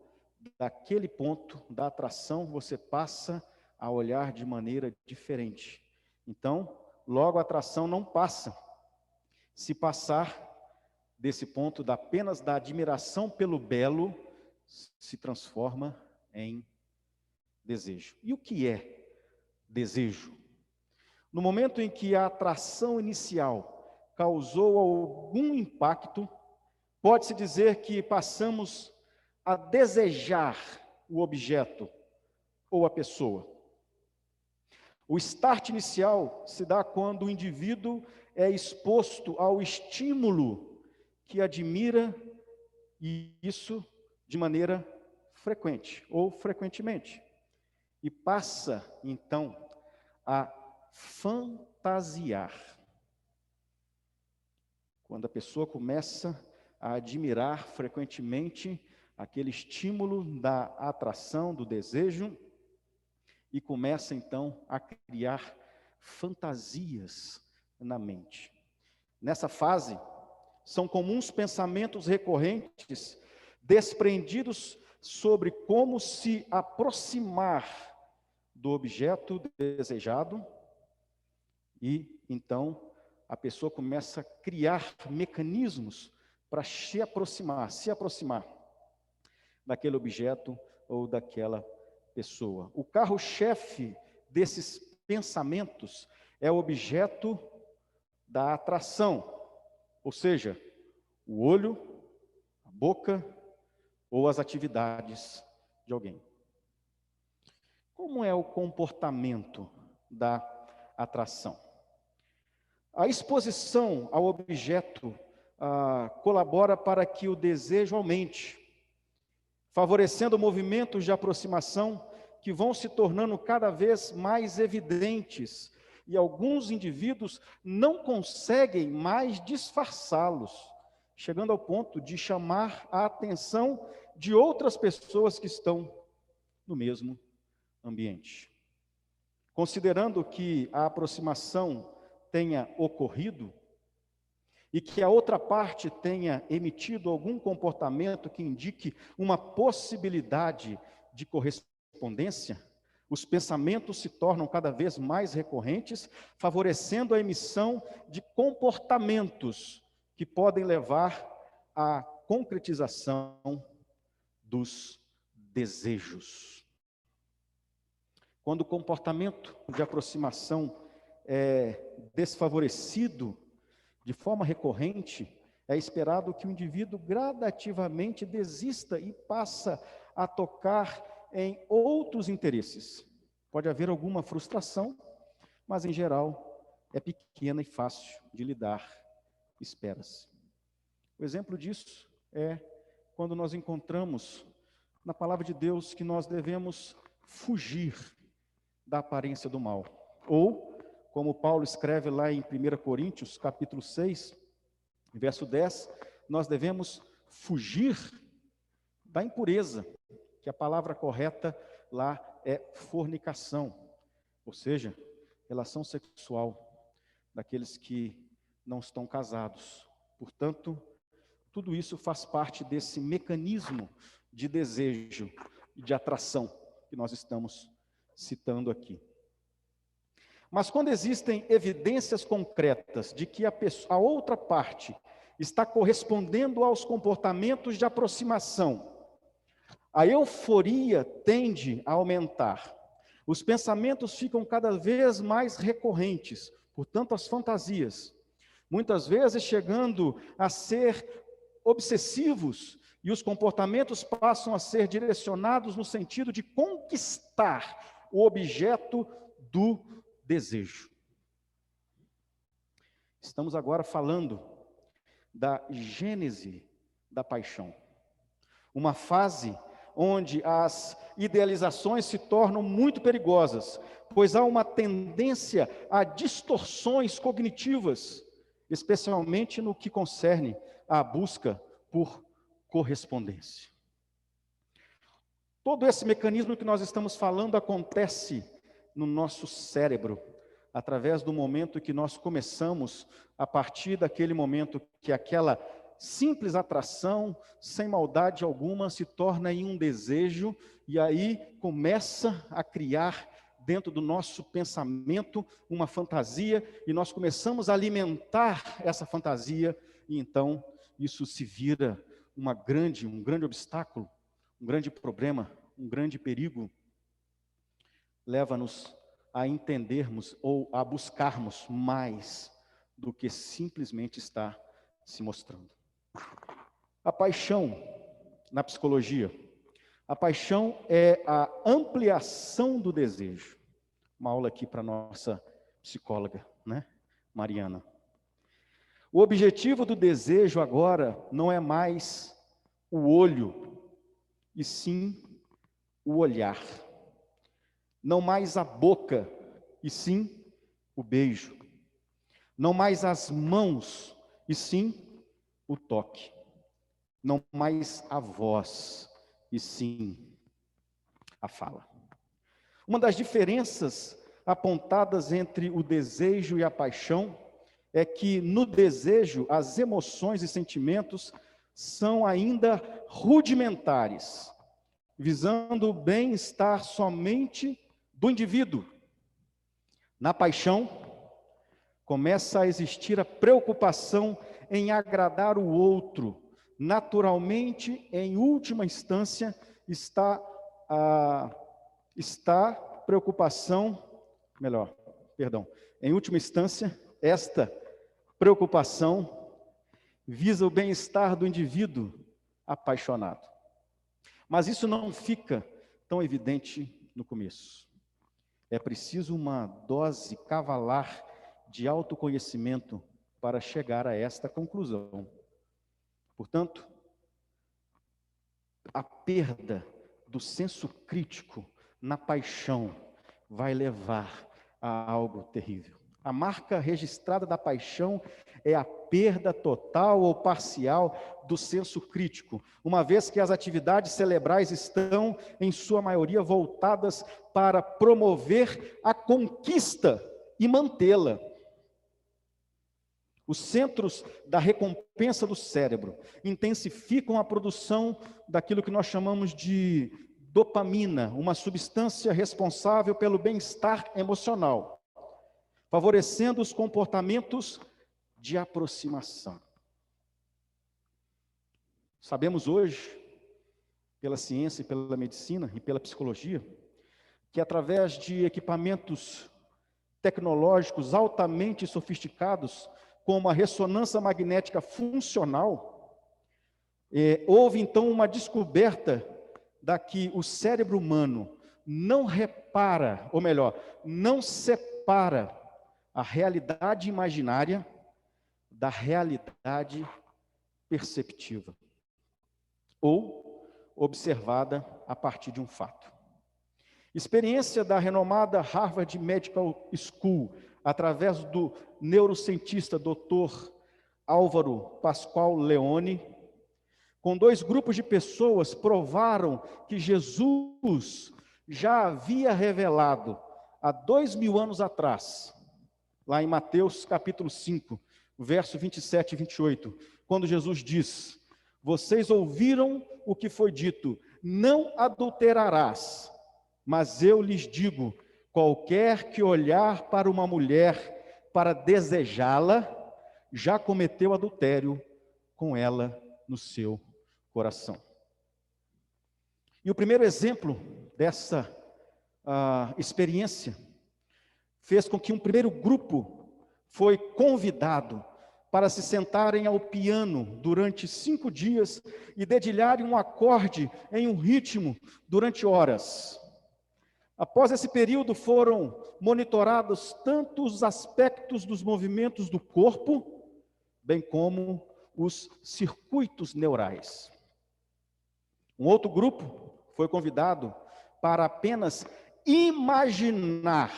daquele ponto da atração, você passa a olhar de maneira diferente. Então, logo a atração não passa. Se passar desse ponto apenas da admiração pelo belo, se transforma em desejo. E o que é desejo? No momento em que a atração inicial causou algum impacto, pode-se dizer que passamos a desejar o objeto ou a pessoa. O start inicial se dá quando o indivíduo é exposto ao estímulo que admira, e isso de maneira frequente ou frequentemente. E passa, então, a fantasiar. Quando a pessoa começa a admirar frequentemente aquele estímulo da atração, do desejo, e começa então a criar fantasias na mente. Nessa fase, são comuns pensamentos recorrentes, desprendidos sobre como se aproximar do objeto desejado, e então a pessoa começa a criar mecanismos para se aproximar daquele objeto ou daquela pessoa. O carro-chefe desses pensamentos é o objeto da atração, ou seja, o olho, a boca ou as atividades de alguém. Como é o comportamento da atração? A exposição ao objeto colabora para que o desejo aumente, favorecendo movimentos de aproximação que vão se tornando cada vez mais evidentes, e alguns indivíduos não conseguem mais disfarçá-los, chegando ao ponto de chamar a atenção de outras pessoas que estão no mesmo ambiente. Considerando que a aproximação tenha ocorrido e que a outra parte tenha emitido algum comportamento que indique uma possibilidade de correspondência, os pensamentos se tornam cada vez mais recorrentes, favorecendo a emissão de comportamentos que podem levar à concretização dos desejos. Quando o comportamento de aproximação é desfavorecido de forma recorrente, é esperado que o indivíduo gradativamente desista e passa a tocar em outros interesses. Pode haver alguma frustração, mas em geral é pequena e fácil de lidar, espera-se. O exemplo disso é quando nós encontramos na palavra de Deus que nós devemos fugir da aparência do mal. Ou, como Paulo escreve lá em 1 Coríntios, capítulo 6, verso 10, nós devemos fugir da impureza, que a palavra correta lá é fornicação, ou seja, relação sexual daqueles que não estão casados. Portanto, tudo isso faz parte desse mecanismo de desejo e de atração que nós estamos citando aqui. Mas quando existem evidências concretas de que a outra parte está correspondendo aos comportamentos de aproximação, a euforia tende a aumentar. Os pensamentos ficam cada vez mais recorrentes, portanto, as fantasias, muitas vezes chegando a ser obsessivos, e os comportamentos passam a ser direcionados no sentido de conquistar o objeto do desejo. Estamos agora falando da gênese da paixão. Uma fase onde as idealizações se tornam muito perigosas, pois há uma tendência a distorções cognitivas, especialmente no que concerne à busca por correspondência. Todo esse mecanismo que nós estamos falando acontece no nosso cérebro, através do momento que nós começamos, a partir daquele momento que aquela simples atração, sem maldade alguma, se torna em um desejo, e aí começa a criar dentro do nosso pensamento uma fantasia, e nós começamos a alimentar essa fantasia, e então isso se vira um grande obstáculo, um grande problema, um grande perigo. Leva-nos a entendermos ou a buscarmos mais do que simplesmente está se mostrando. A paixão, na psicologia, a paixão é a ampliação do desejo. Uma aula aqui para a nossa psicóloga, né, Mariana. O objetivo do desejo agora não é mais o olho, e sim o olhar. Não mais a boca, e sim o beijo. Não mais as mãos, e sim o toque. Não mais a voz, e sim a fala. Uma das diferenças apontadas entre o desejo e a paixão é que no desejo as emoções e sentimentos são ainda rudimentares, visando o bem-estar somente do indivíduo. Na paixão, começa a existir a preocupação em agradar o outro. Naturalmente, em última instância, esta preocupação visa o bem-estar do indivíduo apaixonado. Mas isso não fica tão evidente no começo. É preciso uma dose cavalar de autoconhecimento para chegar a esta conclusão. Portanto, a perda do senso crítico na paixão vai levar a algo terrível. A marca registrada da paixão é a perda total ou parcial do senso crítico, uma vez que as atividades cerebrais estão, em sua maioria, voltadas para promover a conquista e mantê-la. Os centros da recompensa do cérebro intensificam a produção daquilo que nós chamamos de dopamina, uma substância responsável pelo bem-estar emocional, favorecendo os comportamentos de aproximação. Sabemos hoje, pela ciência, pela medicina e pela psicologia, que através de equipamentos tecnológicos altamente sofisticados, como a ressonância magnética funcional, houve então uma descoberta da que o cérebro humano não repara, ou melhor, não separa a realidade imaginária da realidade perceptiva, ou observada a partir de um fato. Experiência da renomada Harvard Medical School, através do neurocientista Dr. Álvaro Pascoal Leone, com 2 grupos de pessoas, provaram que Jesus já havia revelado há 2000 anos atrás, lá em Mateus capítulo 5, verso 27 e 28, quando Jesus diz: vocês ouviram o que foi dito, não adulterarás, mas eu lhes digo, qualquer que olhar para uma mulher para desejá-la, já cometeu adultério com ela no seu coração. E o primeiro exemplo dessa experiência fez com que um primeiro grupo foi convidado para se sentarem ao piano durante 5 dias e dedilharem um acorde em um ritmo durante horas. Após esse período foram monitorados tanto os aspectos dos movimentos do corpo, bem como os circuitos neurais. Um outro grupo foi convidado para apenas imaginar,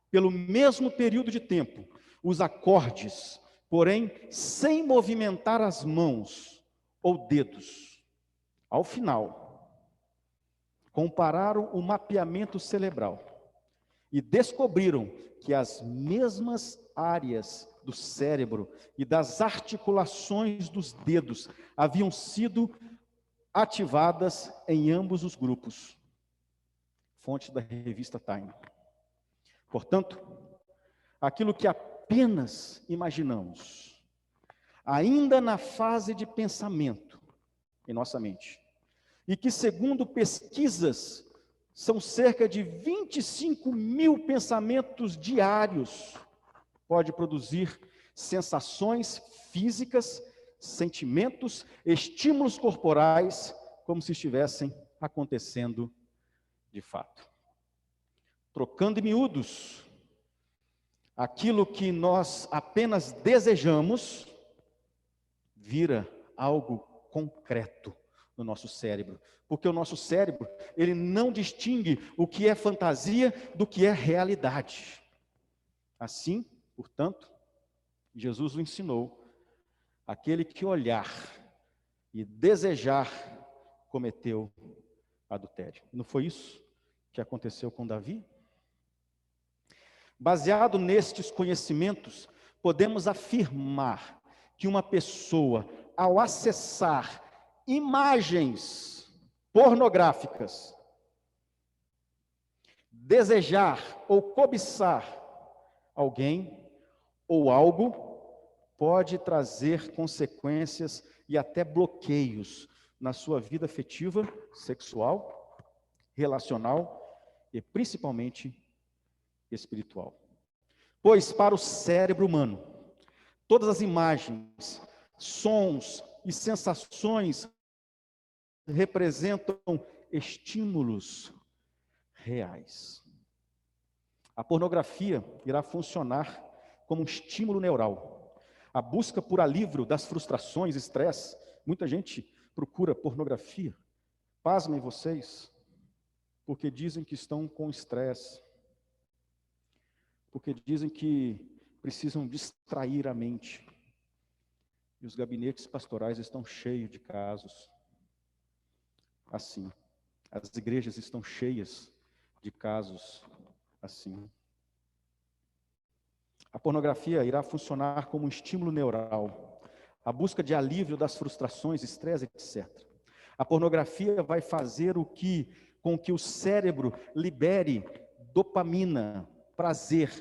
pelo mesmo período de tempo, os acordes, porém sem movimentar as mãos ou dedos. Ao final, compararam o mapeamento cerebral e descobriram que as mesmas áreas do cérebro e das articulações dos dedos haviam sido ativadas em ambos os grupos. Fonte da revista Time. Portanto, aquilo que apenas imaginamos, ainda na fase de pensamento em nossa mente, e que, segundo pesquisas, são cerca de 25.000 pensamentos diários, pode produzir sensações físicas, sentimentos, estímulos corporais, como se estivessem acontecendo de fato. Trocando em miúdos, aquilo que nós apenas desejamos, vira algo concreto no nosso cérebro, porque o nosso cérebro, ele não distingue o que é fantasia do que é realidade. Assim, portanto, Jesus o ensinou, aquele que olhar e desejar cometeu adultério. Não foi isso que aconteceu com Davi? Baseado nestes conhecimentos, podemos afirmar que uma pessoa, ao acessar imagens pornográficas, desejar ou cobiçar alguém ou algo, pode trazer consequências e até bloqueios na sua vida afetiva, sexual, relacional e principalmente espiritual. Pois para o cérebro humano, todas as imagens, sons e sensações representam estímulos reais. A pornografia irá funcionar como um estímulo neural. A busca por alívio das frustrações, estresse. Muita gente procura pornografia. Pasmem vocês, porque dizem que estão com estresse. Porque dizem que precisam distrair a mente. E os gabinetes pastorais estão cheios de casos assim. As igrejas estão cheias de casos assim. A pornografia irá funcionar como um estímulo neural, a busca de alívio das frustrações, estresse, etc. A pornografia vai fazer com que o cérebro libere dopamina, prazer,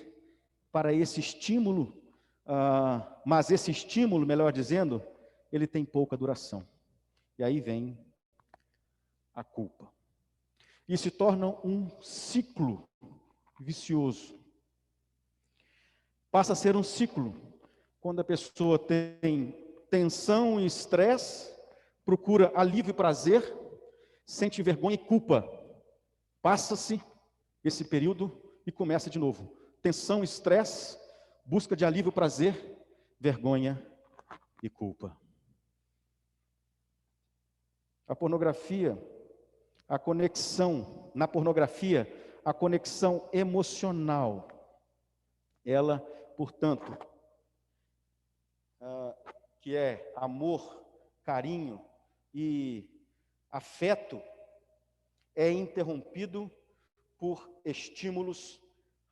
para esse estímulo, mas esse estímulo, melhor dizendo, ele tem pouca duração. E aí vem a culpa. e se torna um ciclo vicioso. Passa a ser um ciclo quando a pessoa tem tensão e estresse, procura alívio e prazer, sente vergonha e culpa. Passa-se esse período e começa de novo. Tensão, estresse, busca de alívio e prazer, vergonha e culpa. A pornografia, na pornografia, a conexão emocional, ela, portanto, que é amor, carinho e afeto, é interrompido por estímulos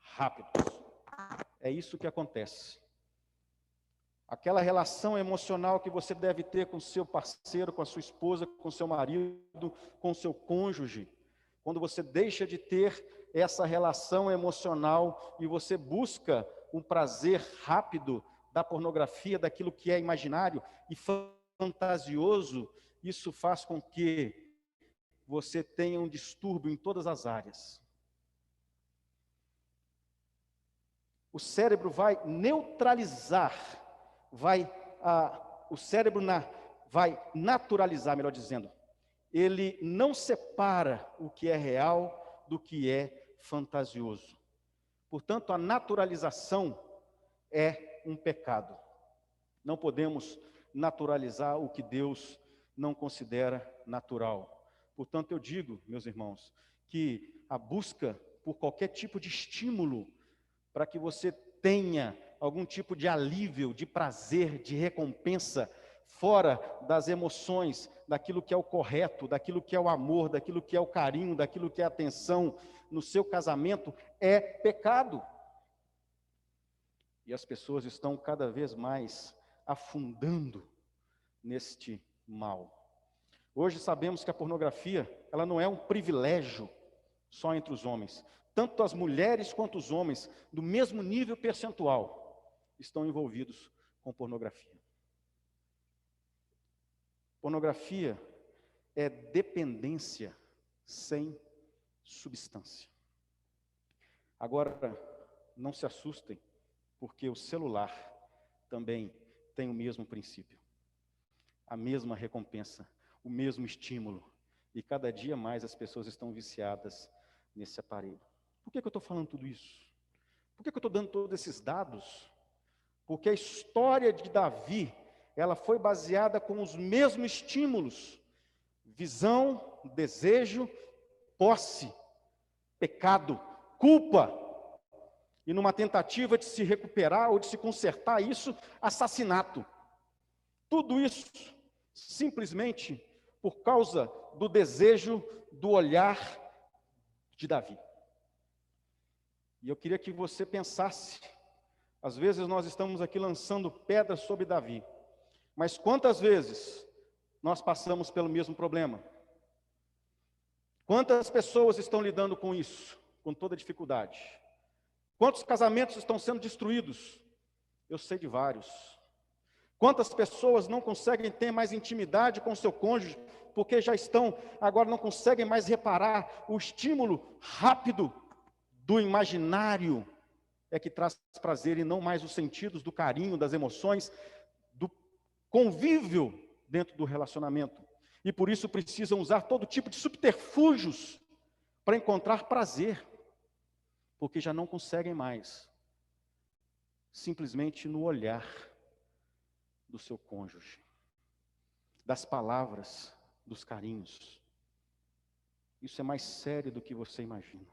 rápidos. É isso que acontece. Aquela relação emocional que você deve ter com seu parceiro, com a sua esposa, com seu marido, com seu cônjuge, quando você deixa de ter essa relação emocional e você busca um prazer rápido da pornografia, daquilo que é imaginário e fantasioso, isso faz com que você tenha um distúrbio em todas as áreas. O cérebro vai neutralizar, o cérebro vai naturalizar, melhor dizendo. Ele não separa o que é real do que é fantasioso. Portanto, a naturalização é um pecado. Não podemos naturalizar o que Deus não considera natural. Portanto, eu digo, meus irmãos, que a busca por qualquer tipo de estímulo para que você tenha algum tipo de alívio, de prazer, de recompensa, fora das emoções, daquilo que é o correto, daquilo que é o amor, daquilo que é o carinho, daquilo que é a atenção no seu casamento, é pecado. E as pessoas estão cada vez mais afundando neste mal. Hoje sabemos que a pornografia, ela não é um privilégio só entre os homens. Tanto as mulheres quanto os homens, do mesmo nível percentual, estão envolvidos com pornografia. Pornografia é dependência sem substância. Agora, não se assustem, porque o celular também tem o mesmo princípio, a mesma recompensa, o mesmo estímulo, e cada dia mais as pessoas estão viciadas nesse aparelho. Por que eu estou falando tudo isso? Por que eu estou dando todos esses dados? Porque a história de Davi, ela foi baseada com os mesmos estímulos: visão, desejo, posse, pecado, culpa. E numa tentativa de se recuperar ou de se consertar isso, assassinato. Tudo isso simplesmente por causa do desejo, do olhar de Davi. E eu queria que você pensasse, às vezes nós estamos aqui lançando pedras sobre Davi, mas quantas vezes nós passamos pelo mesmo problema? Quantas pessoas estão lidando com isso, com toda dificuldade? Quantos casamentos estão sendo destruídos? Eu sei de vários. Quantas pessoas não conseguem ter mais intimidade com o seu cônjuge, porque agora não conseguem mais reparar o estímulo rápido do imaginário é que traz prazer e não mais os sentidos do carinho, das emoções, do convívio dentro do relacionamento. E por isso precisam usar todo tipo de subterfúgios para encontrar prazer, porque já não conseguem mais simplesmente no olhar do seu cônjuge, das palavras, dos carinhos. Isso é mais sério do que você imagina.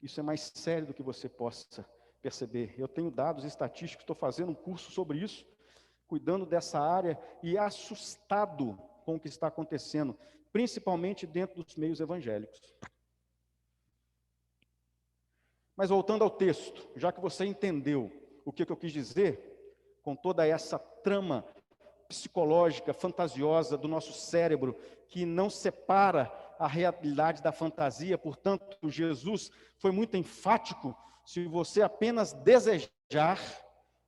Isso é mais sério do que você possa perceber. Eu tenho dados estatísticos, estou fazendo um curso sobre isso, cuidando dessa área e assustado com o que está acontecendo, principalmente dentro dos meios evangélicos. Mas voltando ao texto, já que você entendeu o que eu quis dizer, com toda essa trama psicológica, fantasiosa do nosso cérebro, que não separa a realidade da fantasia, portanto, Jesus foi muito enfático: se você apenas desejar,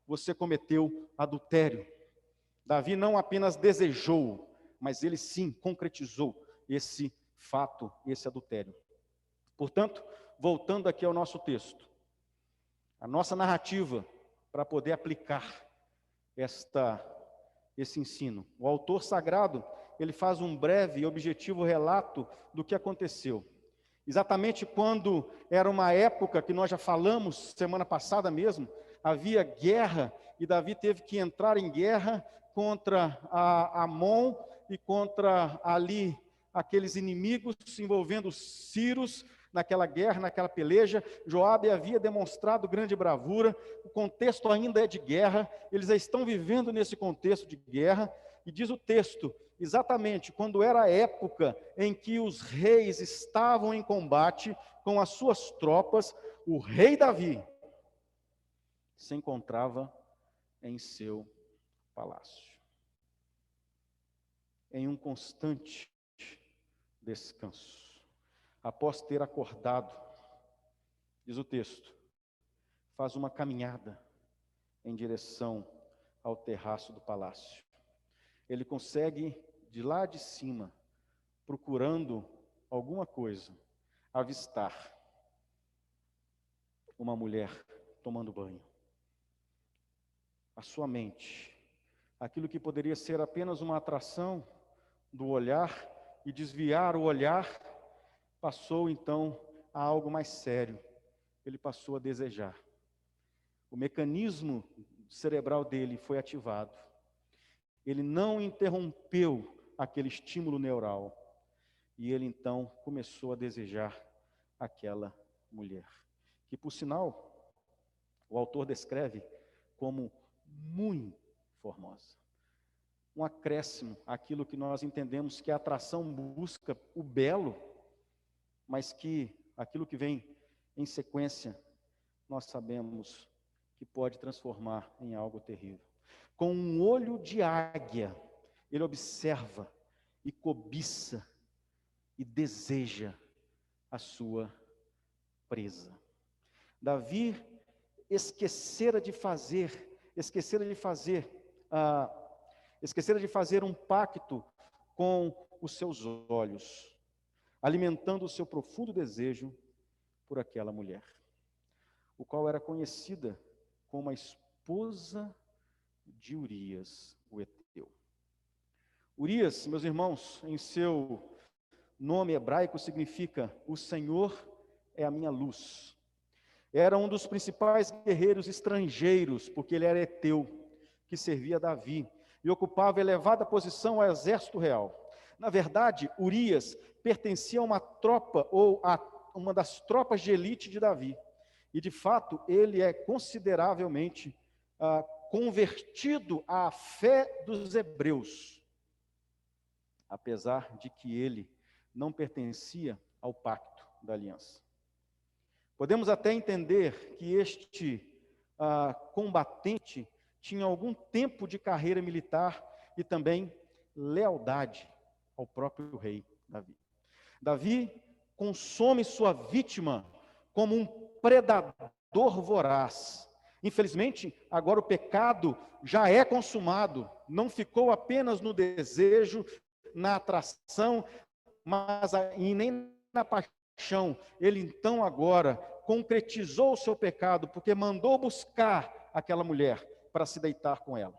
você cometeu adultério. Davi não apenas desejou, mas ele sim concretizou esse fato esse adultério. Portanto, voltando aqui ao nosso texto, a nossa narrativa para poder aplicar esse ensino. O autor sagrado, ele faz um breve e objetivo relato do que aconteceu. Exatamente quando era uma época que nós já falamos, semana passada mesmo, havia guerra, e Davi teve que entrar em guerra contra Amon e contra ali aqueles inimigos envolvendo os sírios naquela guerra, naquela peleja. Joabe havia demonstrado grande bravura, o contexto ainda é de guerra, eles já estão vivendo nesse contexto de guerra, e diz o texto, exatamente quando era a época em que os reis estavam em combate com as suas tropas, o rei Davi se encontrava em seu palácio, em um constante descanso. Após ter acordado, diz o texto, faz uma caminhada em direção ao terraço do palácio. Ele consegue, de lá de cima, procurando alguma coisa, avistar uma mulher tomando banho. A sua mente, aquilo que poderia ser apenas uma atração do olhar e desviar o olhar, passou então a algo mais sério. Ele passou a desejar. O mecanismo cerebral dele foi ativado. Ele não interrompeu aquele estímulo neural. E ele então começou a desejar aquela mulher. Que, por sinal, o autor descreve como muito formosa. Um acréscimo àquilo que nós entendemos que a atração busca o belo, mas que aquilo que vem em sequência, nós sabemos que pode transformar em algo terrível. Com um olho de águia, ele observa e cobiça e deseja a sua presa. Davi esquecera de fazer um pacto com os seus olhos, alimentando o seu profundo desejo por aquela mulher, o qual era conhecida como a esposa de Urias, o heteu. Urias, meus irmãos, em seu nome hebraico significa o Senhor é a minha luz. Era um dos principais guerreiros estrangeiros, porque ele era heteu, que servia a Davi, e ocupava elevada posição ao exército real. Na verdade, Urias pertencia a uma tropa, ou a uma das tropas de elite de Davi. E, de fato, ele é consideravelmente convertido à fé dos hebreus, apesar de que ele não pertencia ao pacto da aliança. Podemos até entender que este combatente tinha algum tempo de carreira militar e também lealdade ao próprio rei Davi. Davi consome sua vítima como um predador voraz. Infelizmente, agora o pecado já é consumado, não ficou apenas no desejo, na atração, mas e nem na paixão. Ele então agora concretizou o seu pecado, porque mandou buscar aquela mulher para se deitar com ela.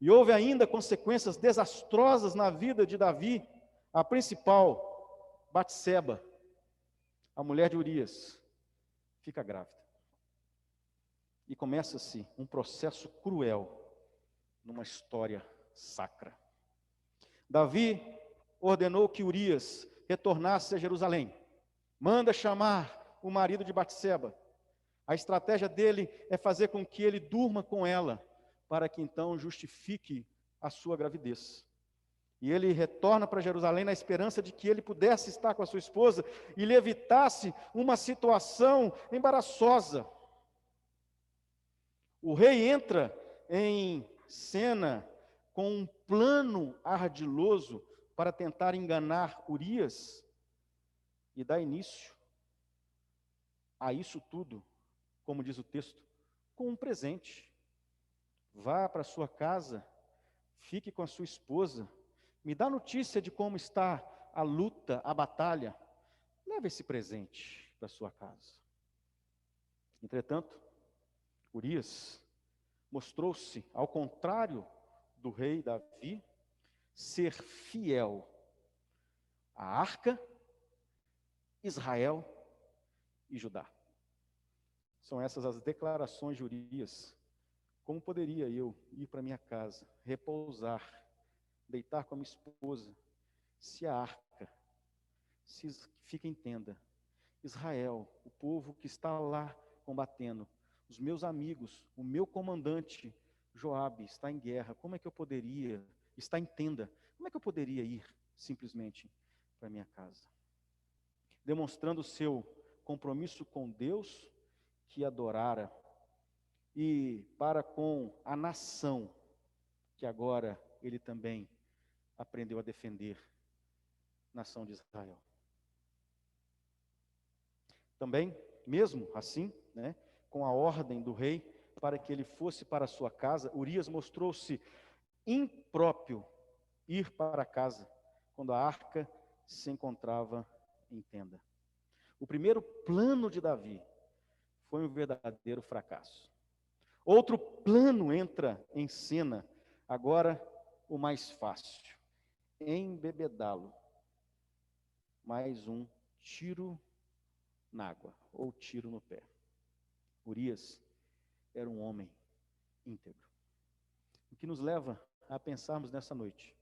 E houve ainda consequências desastrosas na vida de Davi. A principal, Batseba, a mulher de Urias, fica grávida. E começa-se um processo cruel numa história sacra. Davi ordenou que Urias retornasse a Jerusalém. Manda chamar o marido de Batseba. A estratégia dele é fazer com que ele durma com ela, para que então justifique a sua gravidez. E ele retorna para Jerusalém na esperança de que ele pudesse estar com a sua esposa e lhe evitasse uma situação embaraçosa. O rei entra em cena com um plano ardiloso para tentar enganar Urias e dá início a isso tudo, como diz o texto, com um presente. Vá para sua casa, fique com a sua esposa, me dá notícia de como está a luta, a batalha, leve esse presente para sua casa. Entretanto, Urias mostrou-se, ao contrário do rei Davi, ser fiel à arca, Israel e Judá. São essas as declarações de Urias. Como poderia eu ir para minha casa, repousar, deitar com a minha esposa, se a arca, se fica em tenda, Israel, o povo que está lá combatendo, os meus amigos, o meu comandante Joabe está em guerra, como é que eu poderia, está em tenda, como é que eu poderia ir simplesmente para minha casa? Demonstrando o seu compromisso com Deus, que adorara, e para com a nação, que agora ele também aprendeu a defender, nação de Israel. Também, mesmo assim, né, com a ordem do rei, para que ele fosse para a sua casa, Urias mostrou-se impróprio ir para casa, quando a arca se encontrava em tenda. O primeiro plano de Davi foi um verdadeiro fracasso. Outro plano entra em cena, agora o mais fácil, embebedá-lo. Mais um tiro na água, ou tiro no pé. Urias era um homem íntegro. O que nos leva a pensarmos nessa noite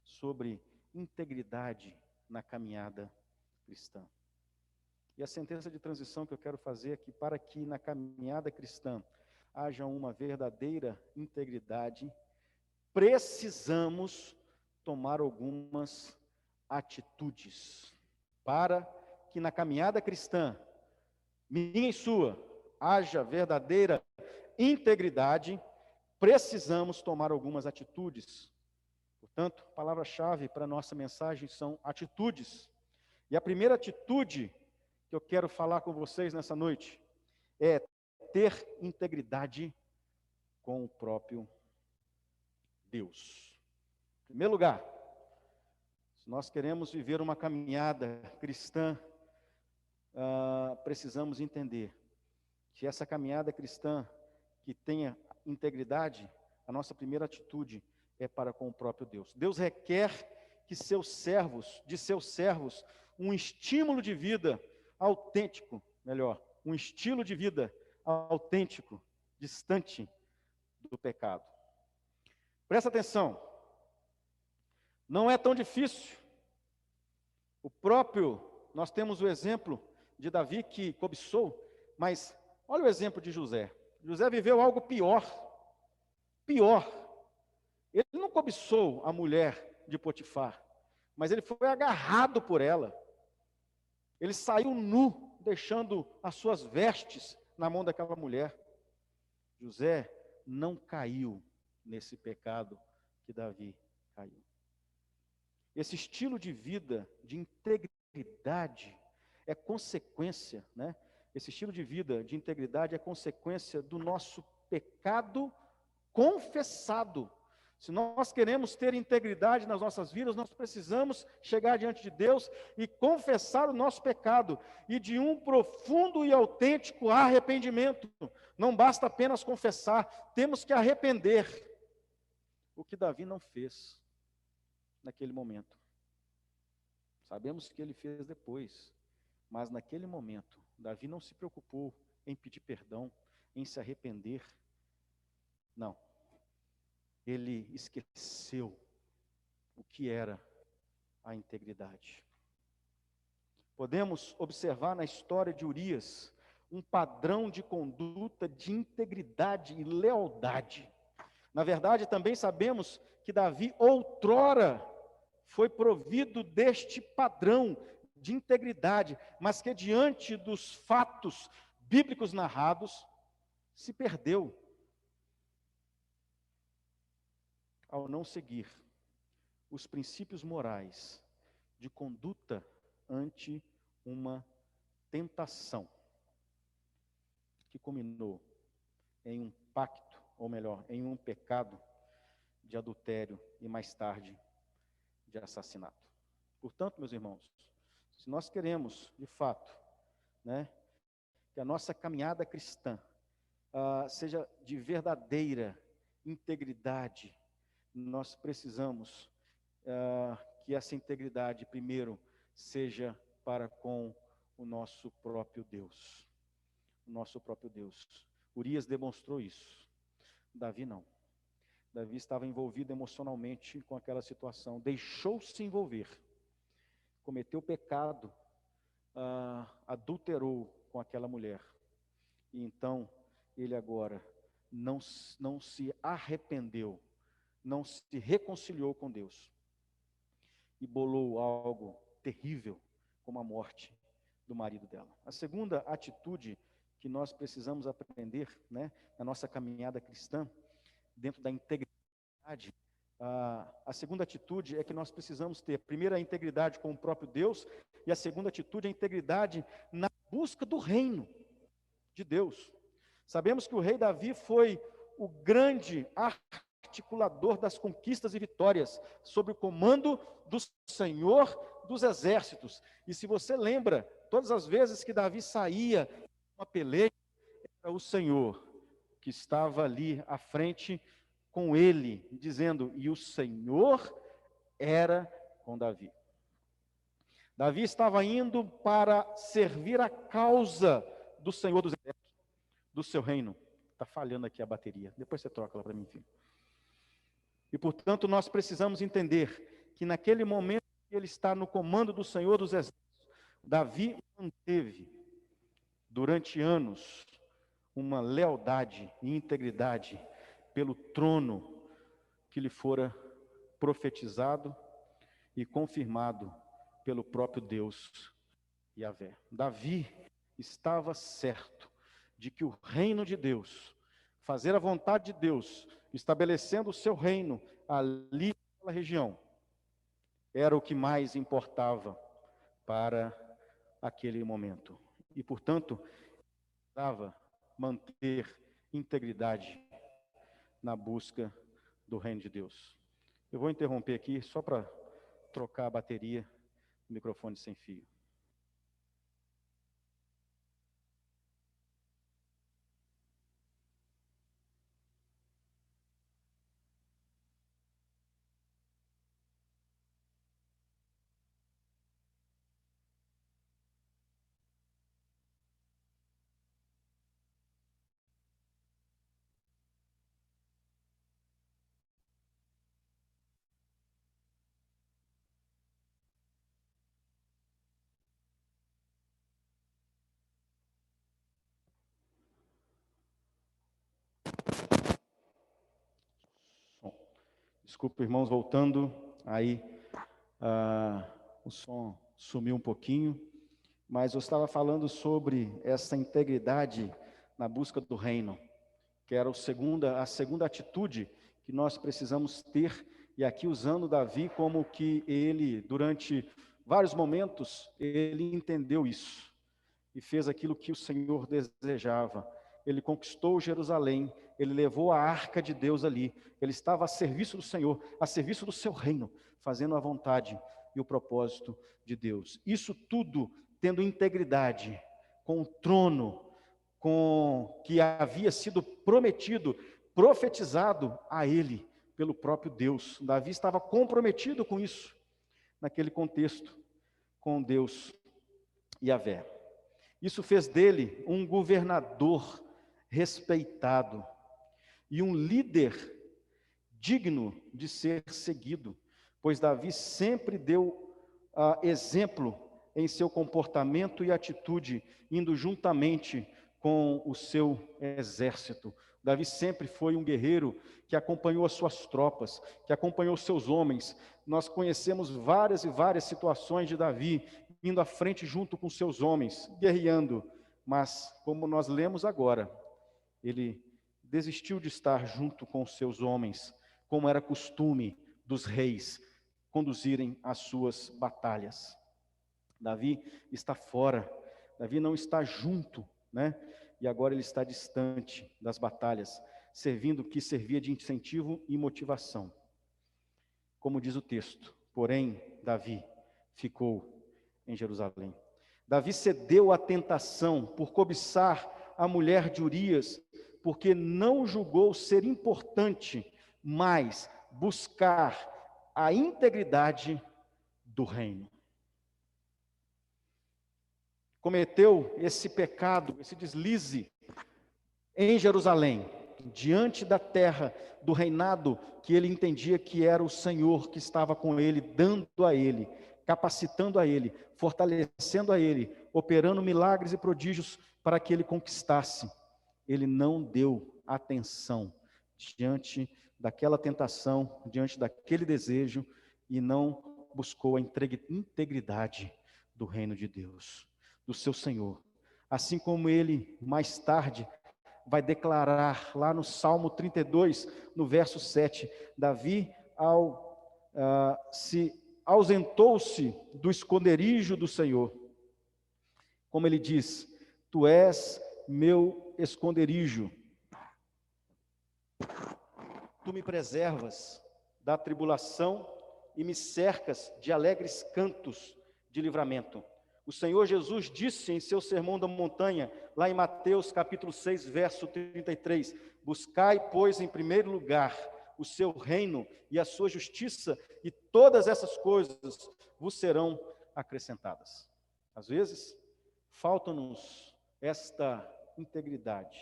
sobre integridade na caminhada cristã. E a sentença de transição que eu quero fazer aqui, para que na caminhada cristã haja uma verdadeira integridade, precisamos tomar algumas atitudes. Para que na caminhada cristã, minha e sua, haja verdadeira integridade, precisamos tomar algumas atitudes. Portanto, a palavra-chave para a nossa mensagem são atitudes. E a primeira atitude que eu quero falar com vocês nessa noite é ter integridade com o próprio Deus. Em primeiro lugar, se nós queremos viver uma caminhada cristã, precisamos entender que essa caminhada cristã que tenha integridade, a nossa primeira atitude é para com o próprio Deus. Deus requer que de seus servos, um estímulo de vida autêntico, um estilo de vida autêntico, distante do pecado. Presta atenção, não é tão difícil. Nós temos o exemplo de Davi que cobiçou, mas olha o exemplo de José. José viveu algo pior. Ele não cobiçou a mulher de Potifar, mas ele foi agarrado por ela. Ele saiu nu, deixando as suas vestes na mão daquela mulher. José não caiu nesse pecado que Davi caiu. Esse estilo de vida de integridade é consequência, né? Esse estilo de vida de integridade é consequência do nosso pecado confessado. Se nós queremos ter integridade nas nossas vidas, nós precisamos chegar diante de Deus e confessar o nosso pecado, e de um profundo e autêntico arrependimento. Não basta apenas confessar, temos que arrepender. O que Davi não fez naquele momento. Sabemos que ele fez depois, mas naquele momento, Davi não se preocupou em pedir perdão, em se arrepender. Não. Ele esqueceu o que era a integridade. Podemos observar na história de Urias um padrão de conduta de integridade e lealdade. Na verdade, também sabemos que Davi outrora foi provido deste padrão de integridade, mas que diante dos fatos bíblicos narrados, se perdeu ao não seguir os princípios morais de conduta ante uma tentação que culminou em um pacto, ou melhor, em um pecado de adultério e mais tarde de assassinato. Portanto, meus irmãos, se nós queremos, de fato, né, que a nossa caminhada cristã seja de verdadeira integridade, nós precisamos que essa integridade, primeiro, seja para com o nosso próprio Deus. O nosso próprio Deus. Urias demonstrou isso. Davi não. Davi estava envolvido emocionalmente com aquela situação. Deixou-se envolver. Cometeu pecado. Adulterou com aquela mulher. E então, ele agora não se arrependeu. Não se reconciliou com Deus. E bolou algo terrível, como a morte do marido dela. A segunda atitude que nós precisamos aprender, né, na nossa caminhada cristã, dentro da integridade, a segunda atitude é que nós precisamos ter, primeiro, a integridade com o próprio Deus, e a segunda atitude é a integridade na busca do reino de Deus. Sabemos que o rei Davi foi o grande articulador das conquistas e vitórias, sob o comando do Senhor dos exércitos. E se você lembra, todas as vezes que Davi saía uma peleja, era o Senhor que estava ali à frente com ele, dizendo, e o Senhor era com Davi. Davi estava indo para servir a causa do Senhor dos exércitos, do seu reino. Está falhando aqui a bateria, depois você troca ela para mim, filho. E portanto nós precisamos entender que naquele momento que ele está no comando do Senhor dos exércitos, Davi manteve durante anos uma lealdade e integridade pelo trono que lhe fora profetizado e confirmado pelo próprio Deus Yahvé. Davi estava certo de que o reino de Deus, fazer a vontade de Deus, estabelecendo o seu reino ali naquela região, era o que mais importava para aquele momento. E, portanto, precisava manter integridade na busca do reino de Deus. Eu vou interromper aqui só para trocar a bateria do microfone sem fio. Desculpa, irmãos, voltando, aí o som sumiu um pouquinho, mas eu estava falando sobre essa integridade na busca do reino, que era a segunda atitude que nós precisamos ter, e aqui usando Davi como que ele, durante vários momentos, ele entendeu isso, e fez aquilo que o Senhor desejava. Ele conquistou Jerusalém, ele levou a arca de Deus ali, ele estava a serviço do Senhor, a serviço do seu reino, fazendo a vontade e o propósito de Deus. Isso tudo tendo integridade com o trono, com que havia sido prometido, profetizado a ele pelo próprio Deus. Davi estava comprometido com isso, naquele contexto, com Deus Yahvé. Isso fez dele um governador respeitado e um líder digno de ser seguido, pois Davi sempre deu exemplo em seu comportamento e atitude, indo juntamente com o seu exército. Davi sempre foi um guerreiro que acompanhou as suas tropas, que acompanhou os seus homens. Nós conhecemos várias e várias situações de Davi indo à frente junto com seus homens, guerreando, mas como nós lemos agora, ele desistiu de estar junto com os seus homens, como era costume dos reis conduzirem as suas batalhas. Davi está fora, Davi não está junto, né? E agora ele está distante das batalhas, servindo o que servia de incentivo e motivação. Como diz o texto, porém, Davi ficou em Jerusalém. Davi cedeu à tentação por cobiçar a mulher de Urias, porque não julgou ser importante mais buscar a integridade do reino. Cometeu esse pecado, esse deslize em Jerusalém, diante da terra do reinado que ele entendia que era o Senhor que estava com ele, dando a ele, capacitando a ele, fortalecendo a ele, operando milagres e prodígios para que ele conquistasse. Ele não deu atenção diante daquela tentação, diante daquele desejo, e não buscou a integridade do reino de Deus, do seu Senhor. Assim como ele, mais tarde, vai declarar lá no Salmo 32, no verso 7, Davi, se ausentou-se do esconderijo do Senhor. Como ele diz, tu és meu esconderijo, tu me preservas da tribulação e me cercas de alegres cantos de livramento. O Senhor Jesus disse em seu sermão da montanha, lá em Mateus capítulo 6, verso 33, buscai, pois, em primeiro lugar o seu reino e a sua justiça, e todas essas coisas vos serão acrescentadas. Às vezes, falta-nos esta integridade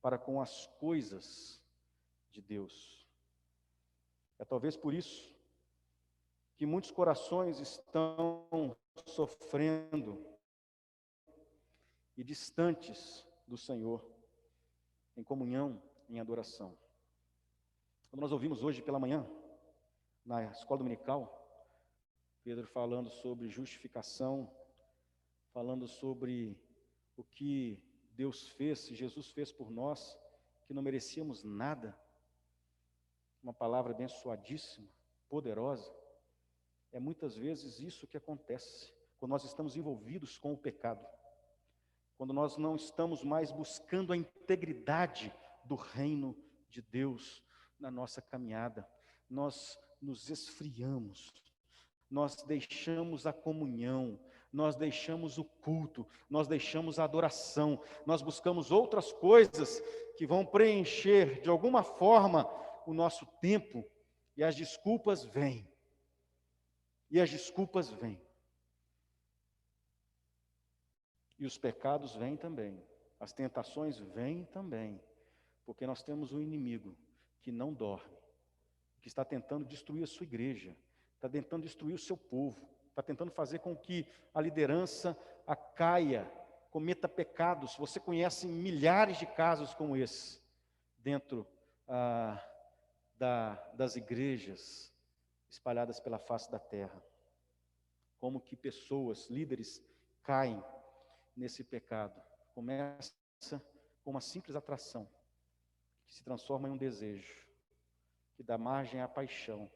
para com as coisas de Deus. É talvez por isso que muitos corações estão sofrendo e distantes do Senhor, em comunhão, em adoração. Quando nós ouvimos hoje pela manhã, na escola dominical, Pedro falando sobre justificação, falando sobre o que Deus fez, Jesus fez por nós, que não merecíamos nada, uma palavra abençoadíssima, poderosa. É muitas vezes isso que acontece, quando nós estamos envolvidos com o pecado, quando nós não estamos mais buscando a integridade do reino de Deus na nossa caminhada. Nós nos esfriamos, nós deixamos a comunhão, nós deixamos o culto, nós deixamos a adoração, nós buscamos outras coisas que vão preencher de alguma forma o nosso tempo, e as desculpas vêm. E as desculpas vêm. E os pecados vêm também. As tentações vêm também. Porque nós temos um inimigo que não dorme, que está tentando destruir a sua igreja, está tentando destruir o seu povo, está tentando fazer com que a liderança caia, cometa pecados. Você conhece milhares de casos como esse dentro das igrejas espalhadas pela face da terra. Como que pessoas, líderes, caem nesse pecado. Começa com uma simples atração, que se transforma em um desejo, que dá margem à paixão,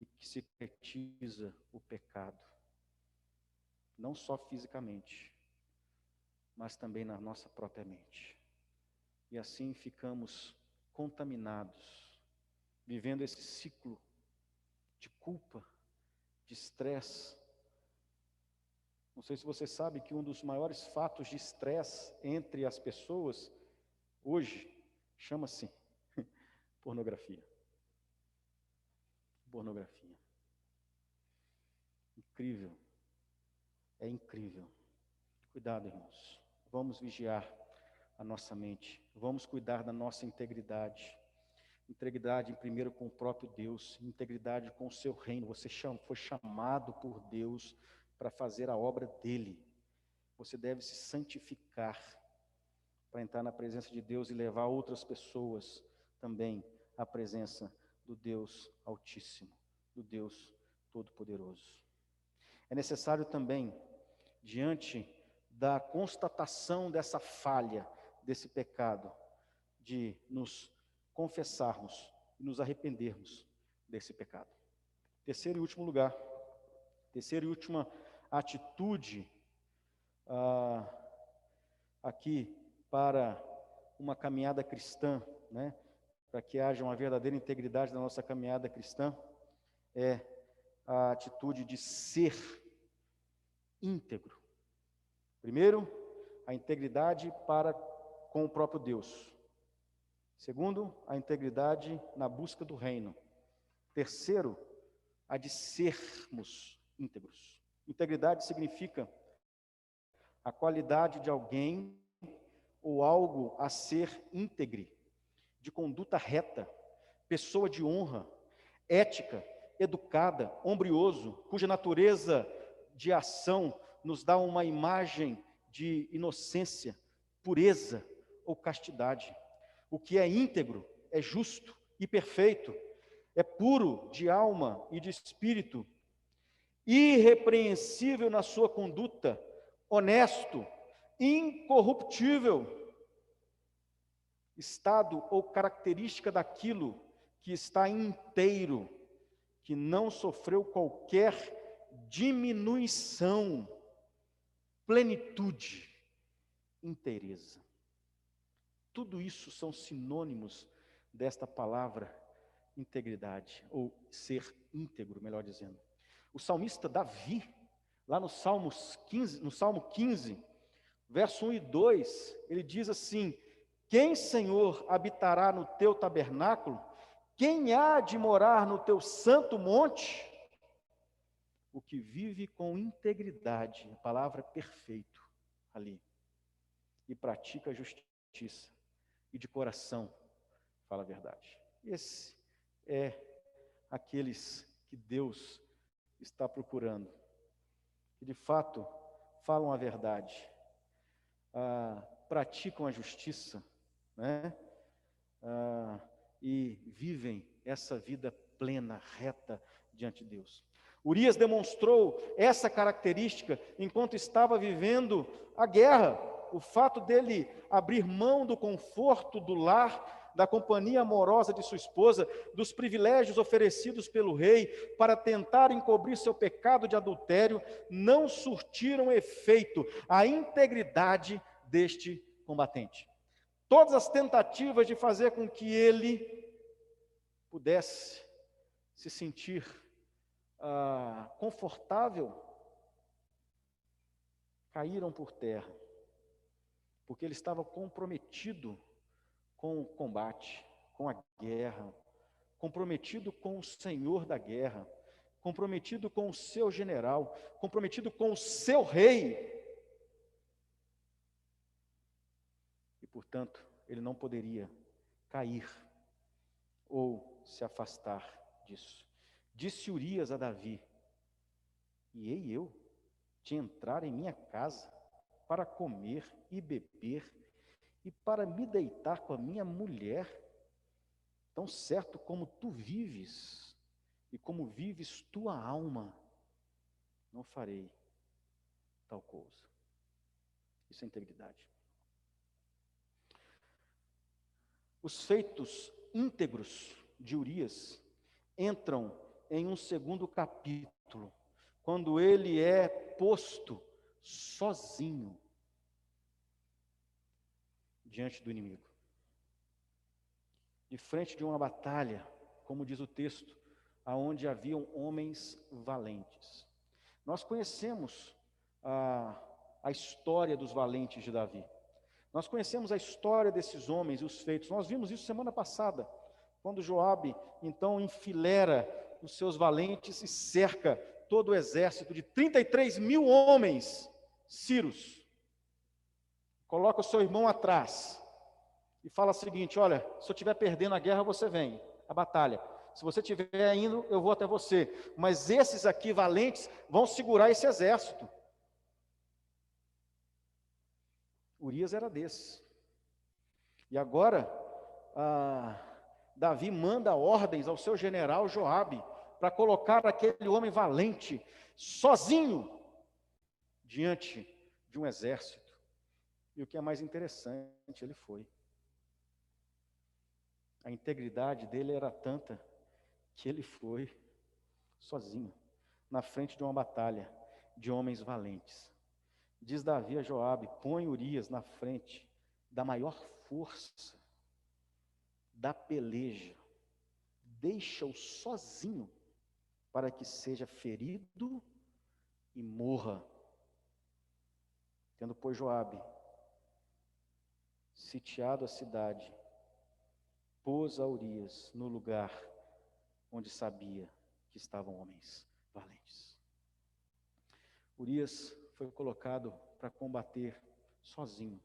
e que se concretiza o pecado. Não só fisicamente, mas também na nossa própria mente. E assim ficamos contaminados, vivendo esse ciclo de culpa, de estresse. Não sei se você sabe que um dos maiores fatos de estresse entre as pessoas hoje chama-se pornografia. Pornografia. Incrível. É incrível. Cuidado, irmãos. Vamos vigiar a nossa mente. Vamos cuidar da nossa integridade. Integridade primeiro com o próprio Deus, integridade com o seu reino. Você foi chamado por Deus para fazer a obra dele. Você deve se santificar para entrar na presença de Deus e levar outras pessoas também à presença do Deus Altíssimo, do Deus Todo-Poderoso. É necessário também, diante da constatação dessa falha, desse pecado, de nos confessarmos e nos arrependermos desse pecado. Terceiro e último lugar, terceira e última atitude aqui para uma caminhada cristã, né? Para que haja uma verdadeira integridade na nossa caminhada cristã, é a atitude de ser íntegro. Primeiro, a integridade para com o próprio Deus. Segundo, a integridade na busca do reino. Terceiro, a de sermos íntegros. Integridade significa a qualidade de alguém ou algo a ser íntegre, de conduta reta, pessoa de honra, ética, educada, ombrioso, cuja natureza de ação nos dá uma imagem de inocência, pureza ou castidade. O que é íntegro é justo e perfeito, é puro de alma e de espírito, irrepreensível na sua conduta, honesto, incorruptível, estado ou característica daquilo que está inteiro, que não sofreu qualquer diminuição, plenitude, inteireza. Tudo isso são sinônimos desta palavra integridade, ou ser íntegro, melhor dizendo. O salmista Davi, lá no Salmo 15, verso 1 e 2, ele diz assim: quem, Senhor, habitará no teu tabernáculo? Quem há de morar no teu santo monte? O que vive com integridade, a palavra perfeito ali, e pratica a justiça, e de coração fala a verdade. Esse é aqueles que Deus está procurando, que de fato falam a verdade, praticam a justiça, né? E vivem essa vida plena, reta diante de Deus. Urias demonstrou essa característica enquanto estava vivendo a guerra. O fato dele abrir mão do conforto do lar, da companhia amorosa de sua esposa, dos privilégios oferecidos pelo rei para tentar encobrir seu pecado de adultério, não surtiram efeito à integridade deste combatente. Todas as tentativas de fazer com que ele pudesse se sentir confortável caíram por terra, porque ele estava comprometido com o combate, com a guerra, comprometido com o Senhor da guerra, comprometido com o seu general, comprometido com o seu rei. E, portanto, ele não poderia cair ou se afastar disso. Disse Urias a Davi: e hei eu de entrar em minha casa para comer e beber e para me deitar com a minha mulher? Tão certo como tu vives e como vives tua alma, não farei tal coisa. Isso é integridade. Os feitos íntegros de Urias entram em um segundo capítulo, quando ele é posto sozinho diante do inimigo, de frente de uma batalha, como diz o texto, aonde haviam homens valentes. Nós conhecemos a história dos valentes de Davi. Nós conhecemos a história desses homens e os feitos. Nós vimos isso semana passada, quando Joabe, então, enfileira os seus valentes e cerca todo o exército de 33 mil homens sírios. Coloca o seu irmão atrás e fala o seguinte: olha, se eu estiver perdendo a guerra, você vem, a batalha. Se você estiver indo, eu vou até você. Mas esses aqui, valentes, vão segurar esse exército. Urias era desse. E agora, Davi manda ordens ao seu general Joabe para colocar aquele homem valente sozinho diante de um exército. E o que é mais interessante, ele foi. A integridade dele era tanta que ele foi sozinho, na frente de uma batalha de homens valentes. Diz Davi a Joabe: põe Urias na frente da maior força da peleja, deixa-o sozinho para que seja ferido e morra. Tendo, pois, Joabe sitiado a cidade, pôs a Urias no lugar onde sabia que estavam homens valentes. Urias foi colocado para combater sozinho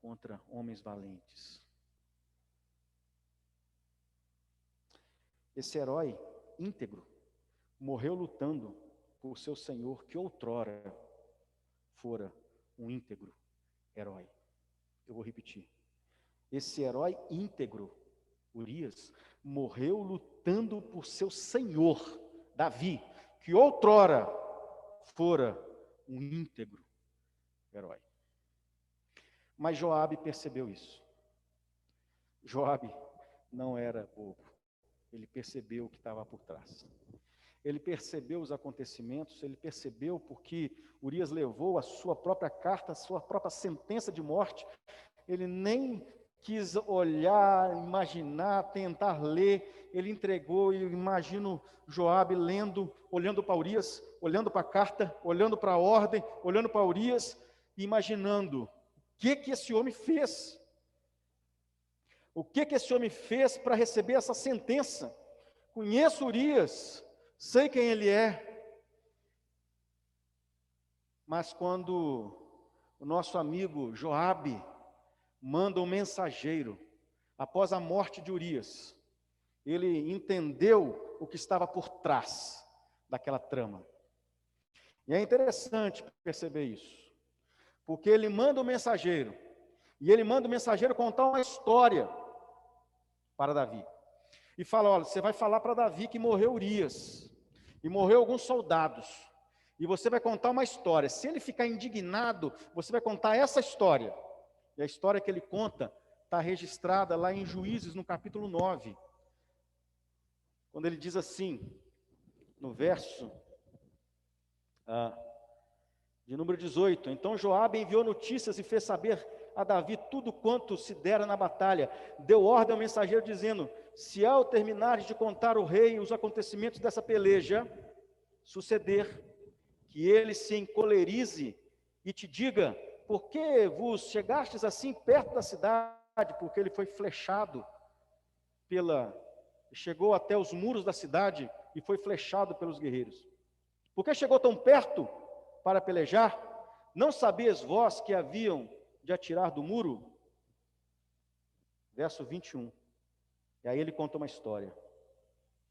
contra homens valentes. Esse herói íntegro morreu lutando por seu Senhor, que outrora fora um íntegro herói. Eu vou repetir. Esse herói íntegro, Urias, morreu lutando por seu Senhor, Davi, que outrora fora um íntegro herói. Mas Joabe percebeu isso. Joabe não era bobo. Ele percebeu o que estava por trás. Ele percebeu os acontecimentos, ele percebeu porque Urias levou a sua própria carta, a sua própria sentença de morte. Ele nem quis olhar, imaginar, tentar ler. Ele entregou, e eu imagino Joabe lendo, olhando para Urias, olhando para a carta, olhando para a ordem, olhando para Urias, e imaginando o que esse homem fez. O que esse homem fez para receber essa sentença? Conheço Urias, sei quem ele é. Mas quando o nosso amigo Joabe manda um mensageiro, após a morte de Urias, ele entendeu o que estava por trás daquela trama. E é interessante perceber isso, porque ele manda um mensageiro, e ele manda o mensageiro contar uma história para Davi. E fala, olha, você vai falar para Davi que morreu Urias, e morreu alguns soldados, e você vai contar uma história. Se ele ficar indignado, você vai contar essa história. E a história que ele conta está registrada lá em Juízes, no capítulo 9. Quando ele diz assim, no verso de número 18. Então Joabe enviou notícias e fez saber a Davi tudo quanto se dera na batalha. Deu ordem ao mensageiro dizendo, se ao terminares de contar o rei os acontecimentos dessa peleja, suceder que ele se encolerize e te diga, por que vos chegastes assim perto da cidade? Porque ele foi flechado chegou até os muros da cidade e foi flechado pelos guerreiros. Por que chegou tão perto para pelejar? Não sabias vós que haviam de atirar do muro? Verso 21. E aí ele conta uma história.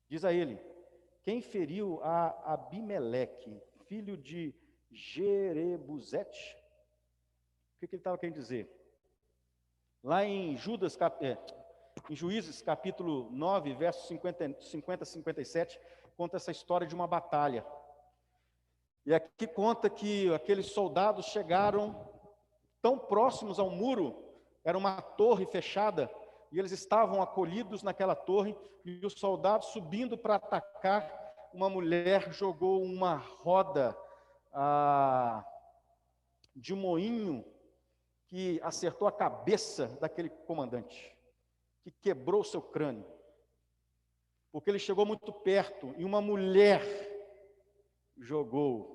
Diz a ele, quem feriu a Abimeleque, filho de Jerebuzete? O que ele estava querendo dizer? Lá em Juízes capítulo 9, versos 50 a 57, conta essa história de uma batalha. E aqui conta que aqueles soldados chegaram tão próximos ao muro, era uma torre fechada, e eles estavam acolhidos naquela torre, e os soldados subindo para atacar, uma mulher jogou uma roda de moinho que acertou a cabeça daquele comandante, que quebrou o seu crânio, porque ele chegou muito perto, e uma mulher jogou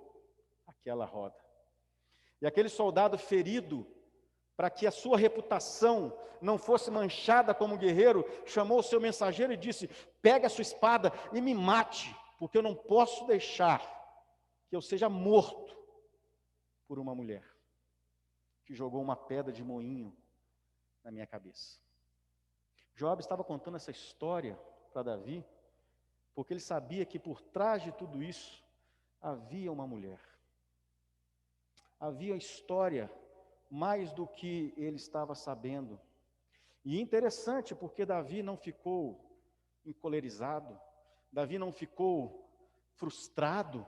aquela roda. E aquele soldado ferido, para que a sua reputação não fosse manchada como guerreiro, chamou o seu mensageiro e disse, pega a sua espada e me mate, porque eu não posso deixar que eu seja morto por uma mulher que jogou uma pedra de moinho na minha cabeça. Joabe estava contando essa história para Davi, porque ele sabia que por trás de tudo isso havia uma mulher. Havia história mais do que ele estava sabendo. E interessante, porque Davi não ficou encolerizado, Davi não ficou frustrado,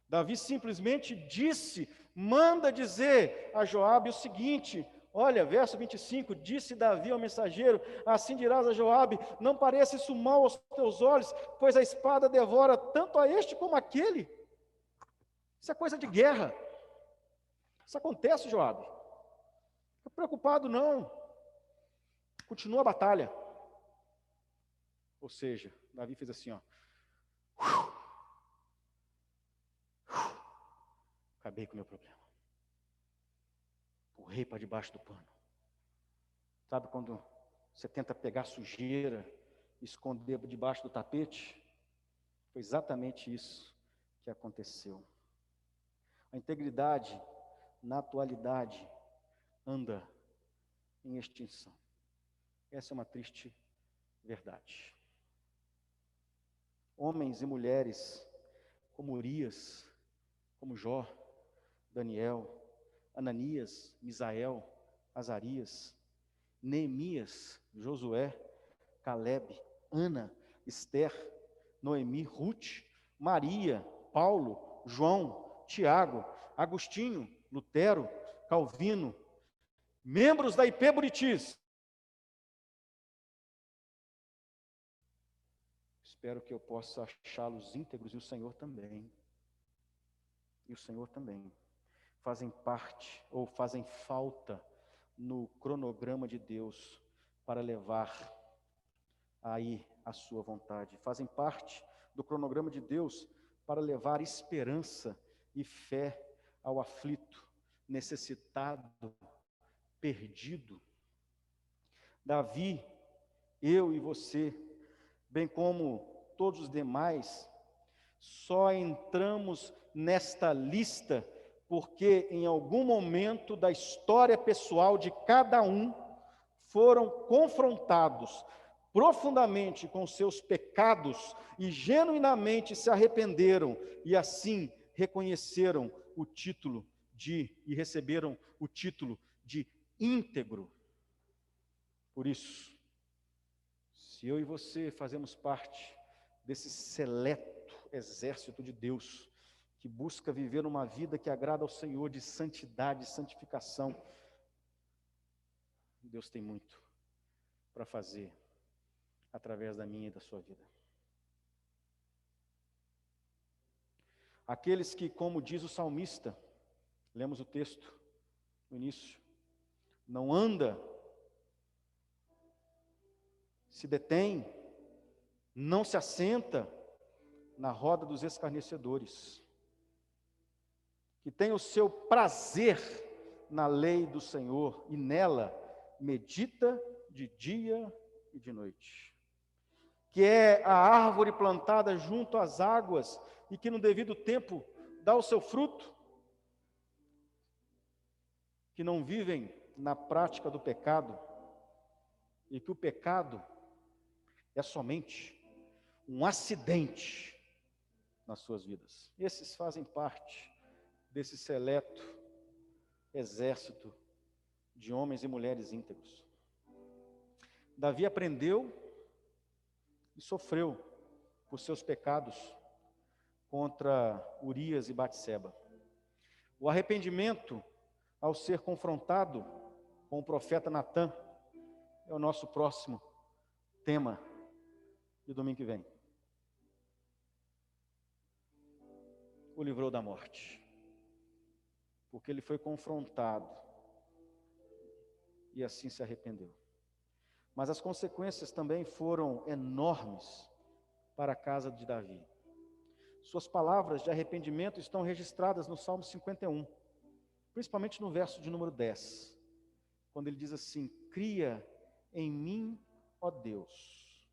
Davi simplesmente disse, manda dizer a Joabe o seguinte, olha, verso 25, disse Davi ao mensageiro, assim dirás a Joabe, não pareça isso mal aos teus olhos, pois a espada devora tanto a este como aquele. Isso é coisa de guerra. Isso acontece, Joabe. Não fica preocupado, não. Continua a batalha. Ou seja, Davi fez assim, ó. Acabei com o meu problema. Empurrei para debaixo do pano. Sabe quando você tenta pegar sujeira, esconder debaixo do tapete? Foi exatamente isso que aconteceu. A integridade, na atualidade, anda em extinção. Essa é uma triste verdade. Homens e mulheres como Urias, como Jó, Daniel, Ananias, Misael, Azarias, Neemias, Josué, Calebe, Ana, Esther, Noemi, Ruth, Maria, Paulo, João, Tiago, Agostinho, Lutero, Calvino, membros da IP Buritis. Espero que eu possa achá-los íntegros, e o Senhor também. E o Senhor também. Fazem parte, ou fazem falta, no cronograma de Deus, para levar aí a sua vontade. Fazem parte do cronograma de Deus, para levar esperança e fé ao aflito, necessitado, perdido. Davi, eu e você, bem como todos os demais, só entramos nesta lista porque em algum momento da história pessoal de cada um foram confrontados profundamente com seus pecados e genuinamente se arrependeram e assim reconheceram o título e receberam o título de íntegro. Por isso, se eu e você fazemos parte desse seleto exército de Deus, que busca viver uma vida que agrada ao Senhor, de santidade, santificação, Deus tem muito para fazer através da minha e da sua vida. Aqueles que, como diz o salmista, lemos o texto no início, não anda, se detém, não se assenta na roda dos escarnecedores, que tem o seu prazer na lei do Senhor e nela medita de dia e de noite, que é a árvore plantada junto às águas e que no devido tempo dá o seu fruto, que não vivem na prática do pecado e que o pecado é somente um acidente nas suas vidas. Esses fazem parte desse seleto exército de homens e mulheres íntegros. Davi aprendeu e sofreu por seus pecados contra Urias e Batseba. O arrependimento, ao ser confrontado com o profeta Natã, é o nosso próximo tema de domingo que vem. O livrou da morte, porque ele foi confrontado e assim se arrependeu. Mas as consequências também foram enormes para a casa de Davi. Suas palavras de arrependimento estão registradas no Salmo 51, principalmente no verso de número 10, quando ele diz assim: cria em mim, ó Deus,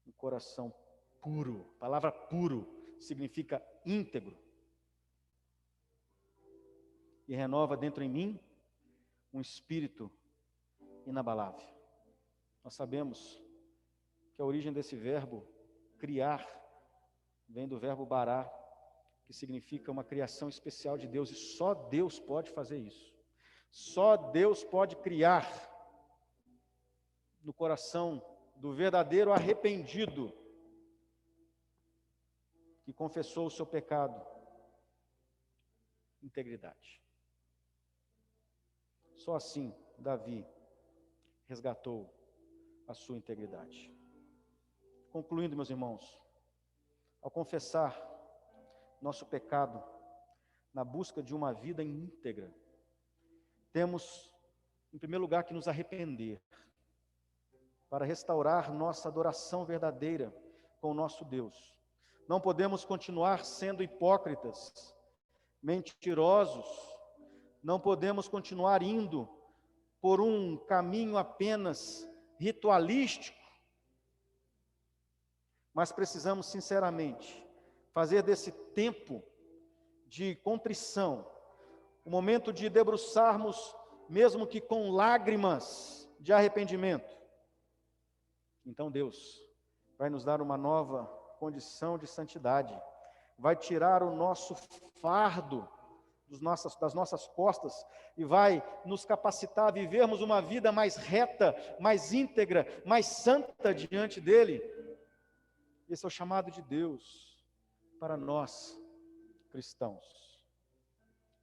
um coração puro. A palavra puro significa íntegro. E renova dentro em mim um espírito inabalável. Nós sabemos que a origem desse verbo, criar, vem do verbo bará, que significa uma criação especial de Deus, e só Deus pode fazer isso. Só Deus pode criar no coração do verdadeiro arrependido, que confessou o seu pecado, integridade. Só assim Davi resgatou a sua integridade. Concluindo, meus irmãos, ao confessar nosso pecado na busca de uma vida íntegra, temos, em primeiro lugar, que nos arrepender para restaurar nossa adoração verdadeira com o nosso Deus. Não podemos continuar sendo hipócritas, mentirosos. Não podemos continuar indo por um caminho apenas ritualístico. Mas precisamos, sinceramente, fazer desse tempo de contrição o momento de debruçarmos, mesmo que com lágrimas de arrependimento. Então Deus vai nos dar uma nova condição de santidade, vai tirar o nosso fardo das nossas costas e vai nos capacitar a vivermos uma vida mais reta, mais íntegra, mais santa diante dele. Esse é o chamado de Deus para nós, cristãos,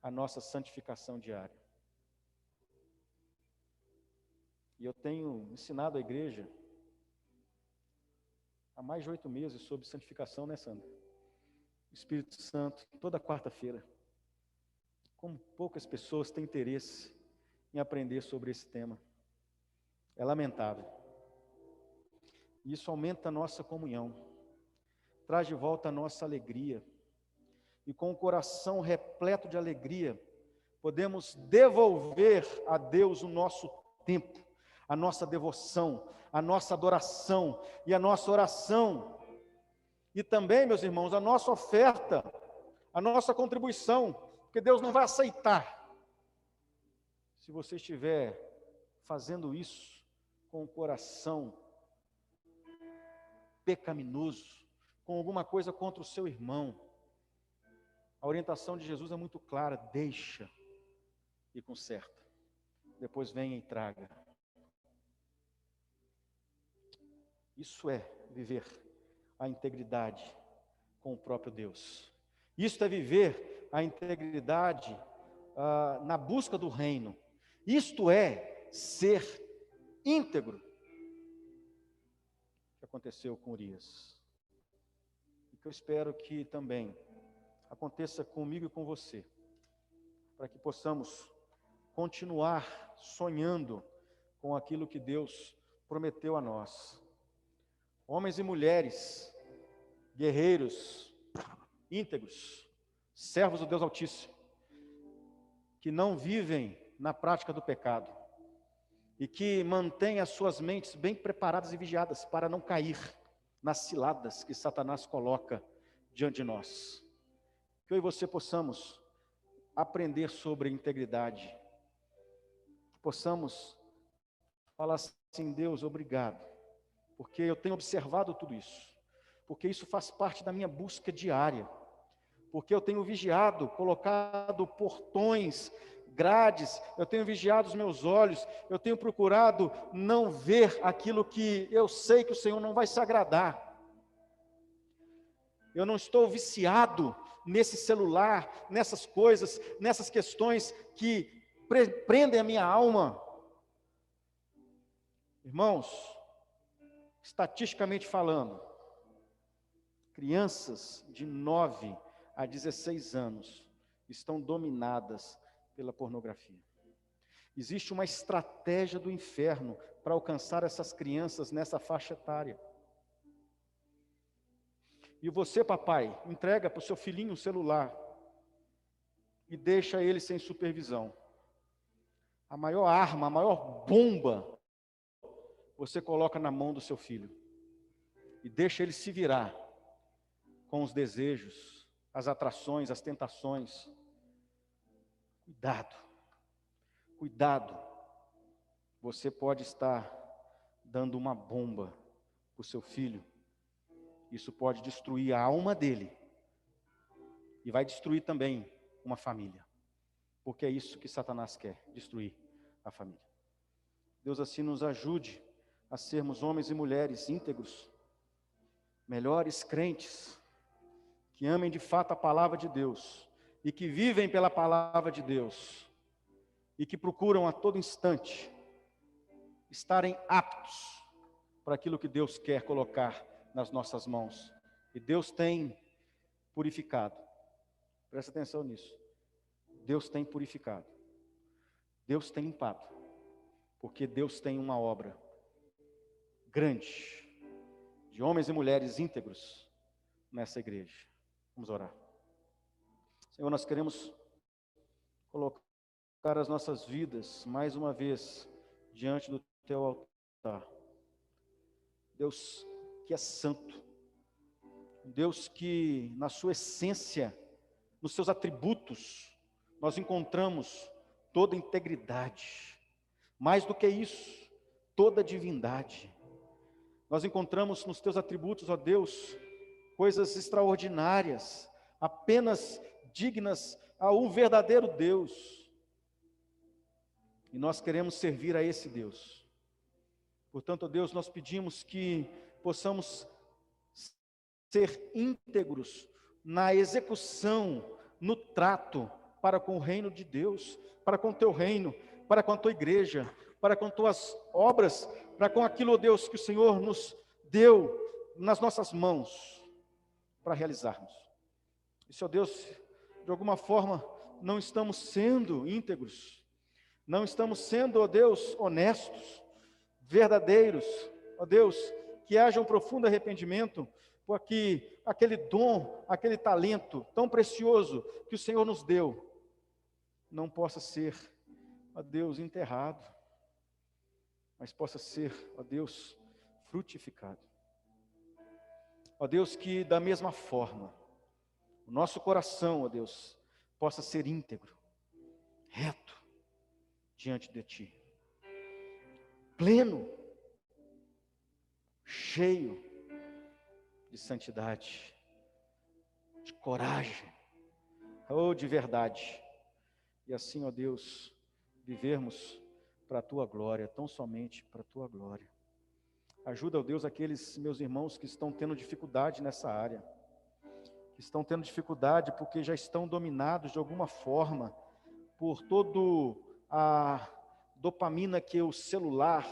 a nossa santificação diária. E eu tenho ensinado a igreja há mais de 8 meses sobre santificação, né, Sandra? Espírito Santo, toda quarta-feira. Como poucas pessoas têm interesse em aprender sobre esse tema. É lamentável. Isso aumenta a nossa comunhão, traz de volta a nossa alegria. E com o coração repleto de alegria, podemos devolver a Deus o nosso tempo, a nossa devoção, a nossa adoração e a nossa oração. E também, meus irmãos, a nossa oferta, a nossa contribuição, porque Deus não vai aceitar se você estiver fazendo isso com o coração pecaminoso, com alguma coisa contra o seu irmão. A orientação de Jesus é muito clara: deixa e conserta, depois venha e traga. Isso é viver a integridade com o próprio Deus. Isso é viver a integridade na busca do reino. Isto é ser íntegro. O que aconteceu com Urias? E que eu espero que também aconteça comigo e com você, para que possamos continuar sonhando com aquilo que Deus prometeu a nós. Homens e mulheres, guerreiros, íntegros, servos do Deus Altíssimo, que não vivem na prática do pecado e que mantêm as suas mentes bem preparadas e vigiadas para não cair nas ciladas que Satanás coloca diante de nós. Que eu e você possamos aprender sobre integridade, que possamos falar assim: Deus, obrigado, porque eu tenho observado tudo isso, porque isso faz parte da minha busca diária, porque eu tenho vigiado, colocado portões, grades, eu tenho vigiado os meus olhos, eu tenho procurado não ver aquilo que eu sei que o Senhor não vai se agradar. Eu não estou viciado nesse celular, nessas coisas, nessas questões que prendem a minha alma. Irmãos, estatisticamente falando, crianças de 9 a 16 anos estão dominadas pela pornografia. Existe uma estratégia do inferno para alcançar essas crianças nessa faixa etária. E você, papai, entrega para o seu filhinho um celular e deixa ele sem supervisão. A maior arma, a maior bomba, você coloca na mão do seu filho e deixa ele se virar com os desejos, as atrações, as tentações. Cuidado, cuidado. Você pode estar dando uma bomba para o seu filho. Isso pode destruir a alma dele e vai destruir também uma família, porque é isso que Satanás quer, destruir a família. Deus assim nos ajude a sermos homens e mulheres íntegros, melhores crentes, que amem de fato a palavra de Deus e que vivem pela palavra de Deus e que procuram a todo instante estarem aptos para aquilo que Deus quer colocar nas nossas mãos. E Deus tem purificado. Presta atenção nisso. Deus tem purificado. Deus tem limpado. Porque Deus tem uma obra grande de homens e mulheres íntegros nessa igreja. Vamos orar. Senhor, nós queremos colocar as nossas vidas, mais uma vez, diante do Teu altar. Deus que é santo, Deus que na sua essência, nos seus atributos, nós encontramos toda integridade. Mais do que isso, toda divindade. Nós encontramos nos Teus atributos, ó Deus, coisas extraordinárias, apenas dignas a um verdadeiro Deus. E nós queremos servir a esse Deus. Portanto, ó Deus, nós pedimos que possamos ser íntegros na execução, no trato para com o reino de Deus, para com o Teu reino, para com a Tua igreja, para com Tuas obras, para com aquilo, ó Deus, que o Senhor nos deu nas nossas mãos para realizarmos. E, Senhor Deus, de alguma forma, não estamos sendo íntegros, não estamos sendo, ó Deus, honestos, verdadeiros, ó Deus, que haja um profundo arrependimento, porque aquele dom, aquele talento tão precioso que o Senhor nos deu, não possa ser, ó Deus, enterrado, mas possa ser, ó Deus, frutificado. Ó Deus, que da mesma forma, o nosso coração, ó Deus, possa ser íntegro, reto, diante de Ti, pleno, cheio de santidade, de coragem, ou de verdade, e assim, ó Deus, vivermos para a Tua glória, tão somente para a Tua glória. Ajuda, ó Deus, aqueles meus irmãos que estão tendo dificuldade nessa área, que estão tendo dificuldade porque já estão dominados de alguma forma por toda a dopamina que o celular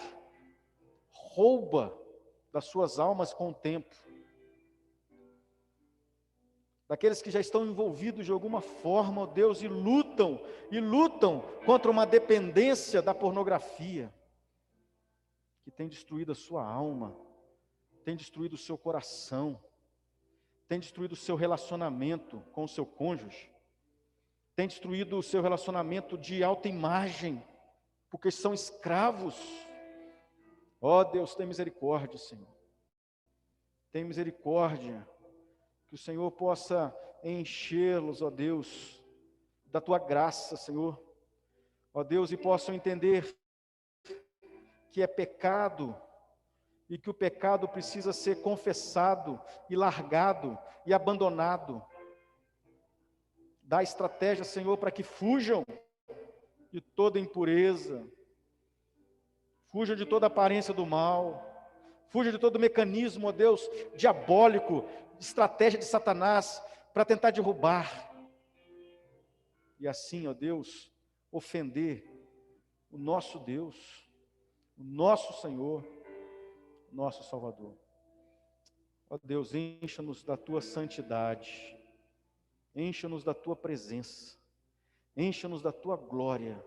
rouba das suas almas com o tempo. Daqueles que já estão envolvidos de alguma forma, ó Deus, e lutam contra uma dependência da pornografia, que tem destruído a sua alma, tem destruído o seu coração, tem destruído o seu relacionamento com o seu cônjuge, tem destruído o seu relacionamento de autoimagem, porque são escravos. Ó Deus, tem misericórdia, Senhor. Tem misericórdia, que o Senhor possa enchê-los, ó Deus, da Tua graça, Senhor. Ó Deus, e possam entender que é pecado, e que o pecado precisa ser confessado, e largado, e abandonado. Dá estratégia, Senhor, para que fujam de toda impureza, fujam de toda aparência do mal, fujam de todo mecanismo, ó Deus, diabólico, estratégia de Satanás, para tentar derrubar. E assim, ó Deus, ofender o nosso Deus, o nosso Senhor, o nosso Salvador. Ó Deus, encha-nos da Tua santidade, encha-nos da Tua presença, encha-nos da Tua glória.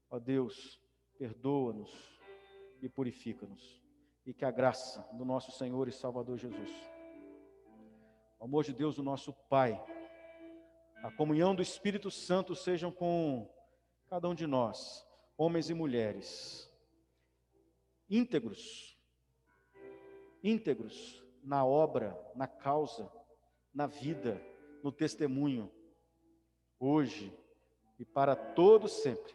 Ó Deus, perdoa-nos e purifica-nos. E que a graça do nosso Senhor e Salvador Jesus, o amor de Deus, o nosso Pai, a comunhão do Espírito Santo sejam com cada um de nós, homens e mulheres, íntegros na obra, na causa, na vida, no testemunho, hoje e para todo sempre,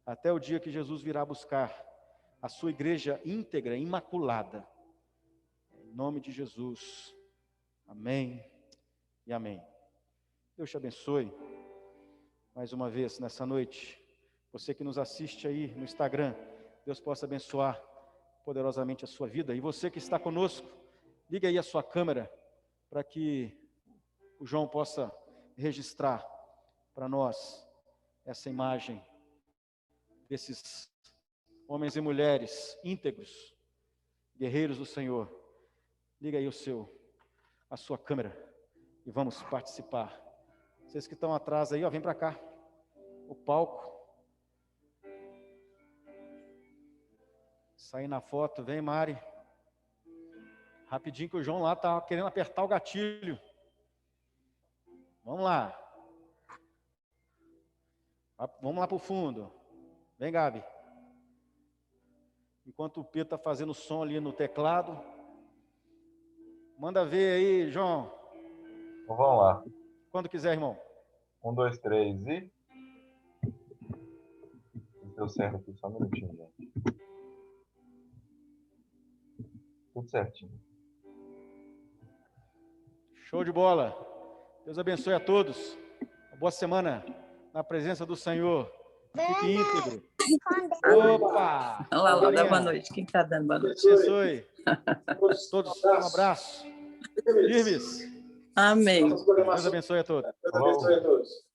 até o dia que Jesus virá buscar a sua igreja íntegra, imaculada. Em nome de Jesus. Amém e amém. Deus te abençoe mais uma vez nessa noite. Você que nos assiste aí no Instagram, Deus possa abençoar poderosamente a sua vida. E você que está conosco, liga aí a sua câmera para que o João possa registrar para nós essa imagem desses homens e mulheres íntegros, guerreiros do Senhor. Liga aí a sua câmera e vamos participar. Vocês que estão atrás aí, ó, vem para cá, o palco. Sair na foto, vem Mari. Rapidinho que o João lá tá querendo apertar o gatilho. Vamos lá. Vamos lá para o fundo. Vem, Gabi. Enquanto o Pedro está fazendo som ali no teclado. Manda ver aí, João. Então vamos lá. Quando quiser, irmão. 1, 2, 3 e... Deu certo aqui, só um minutinho, gente. Tudo certinho. Show de bola. Deus abençoe a todos. Uma boa semana na presença do Senhor. Fique íntegro. Opa! Olha lá, dá boa noite. Quem está dando boa noite? Deus abençoe. Todos, um abraço. Firmes. Amém. Deus abençoe a todos. Deus abençoe a todos.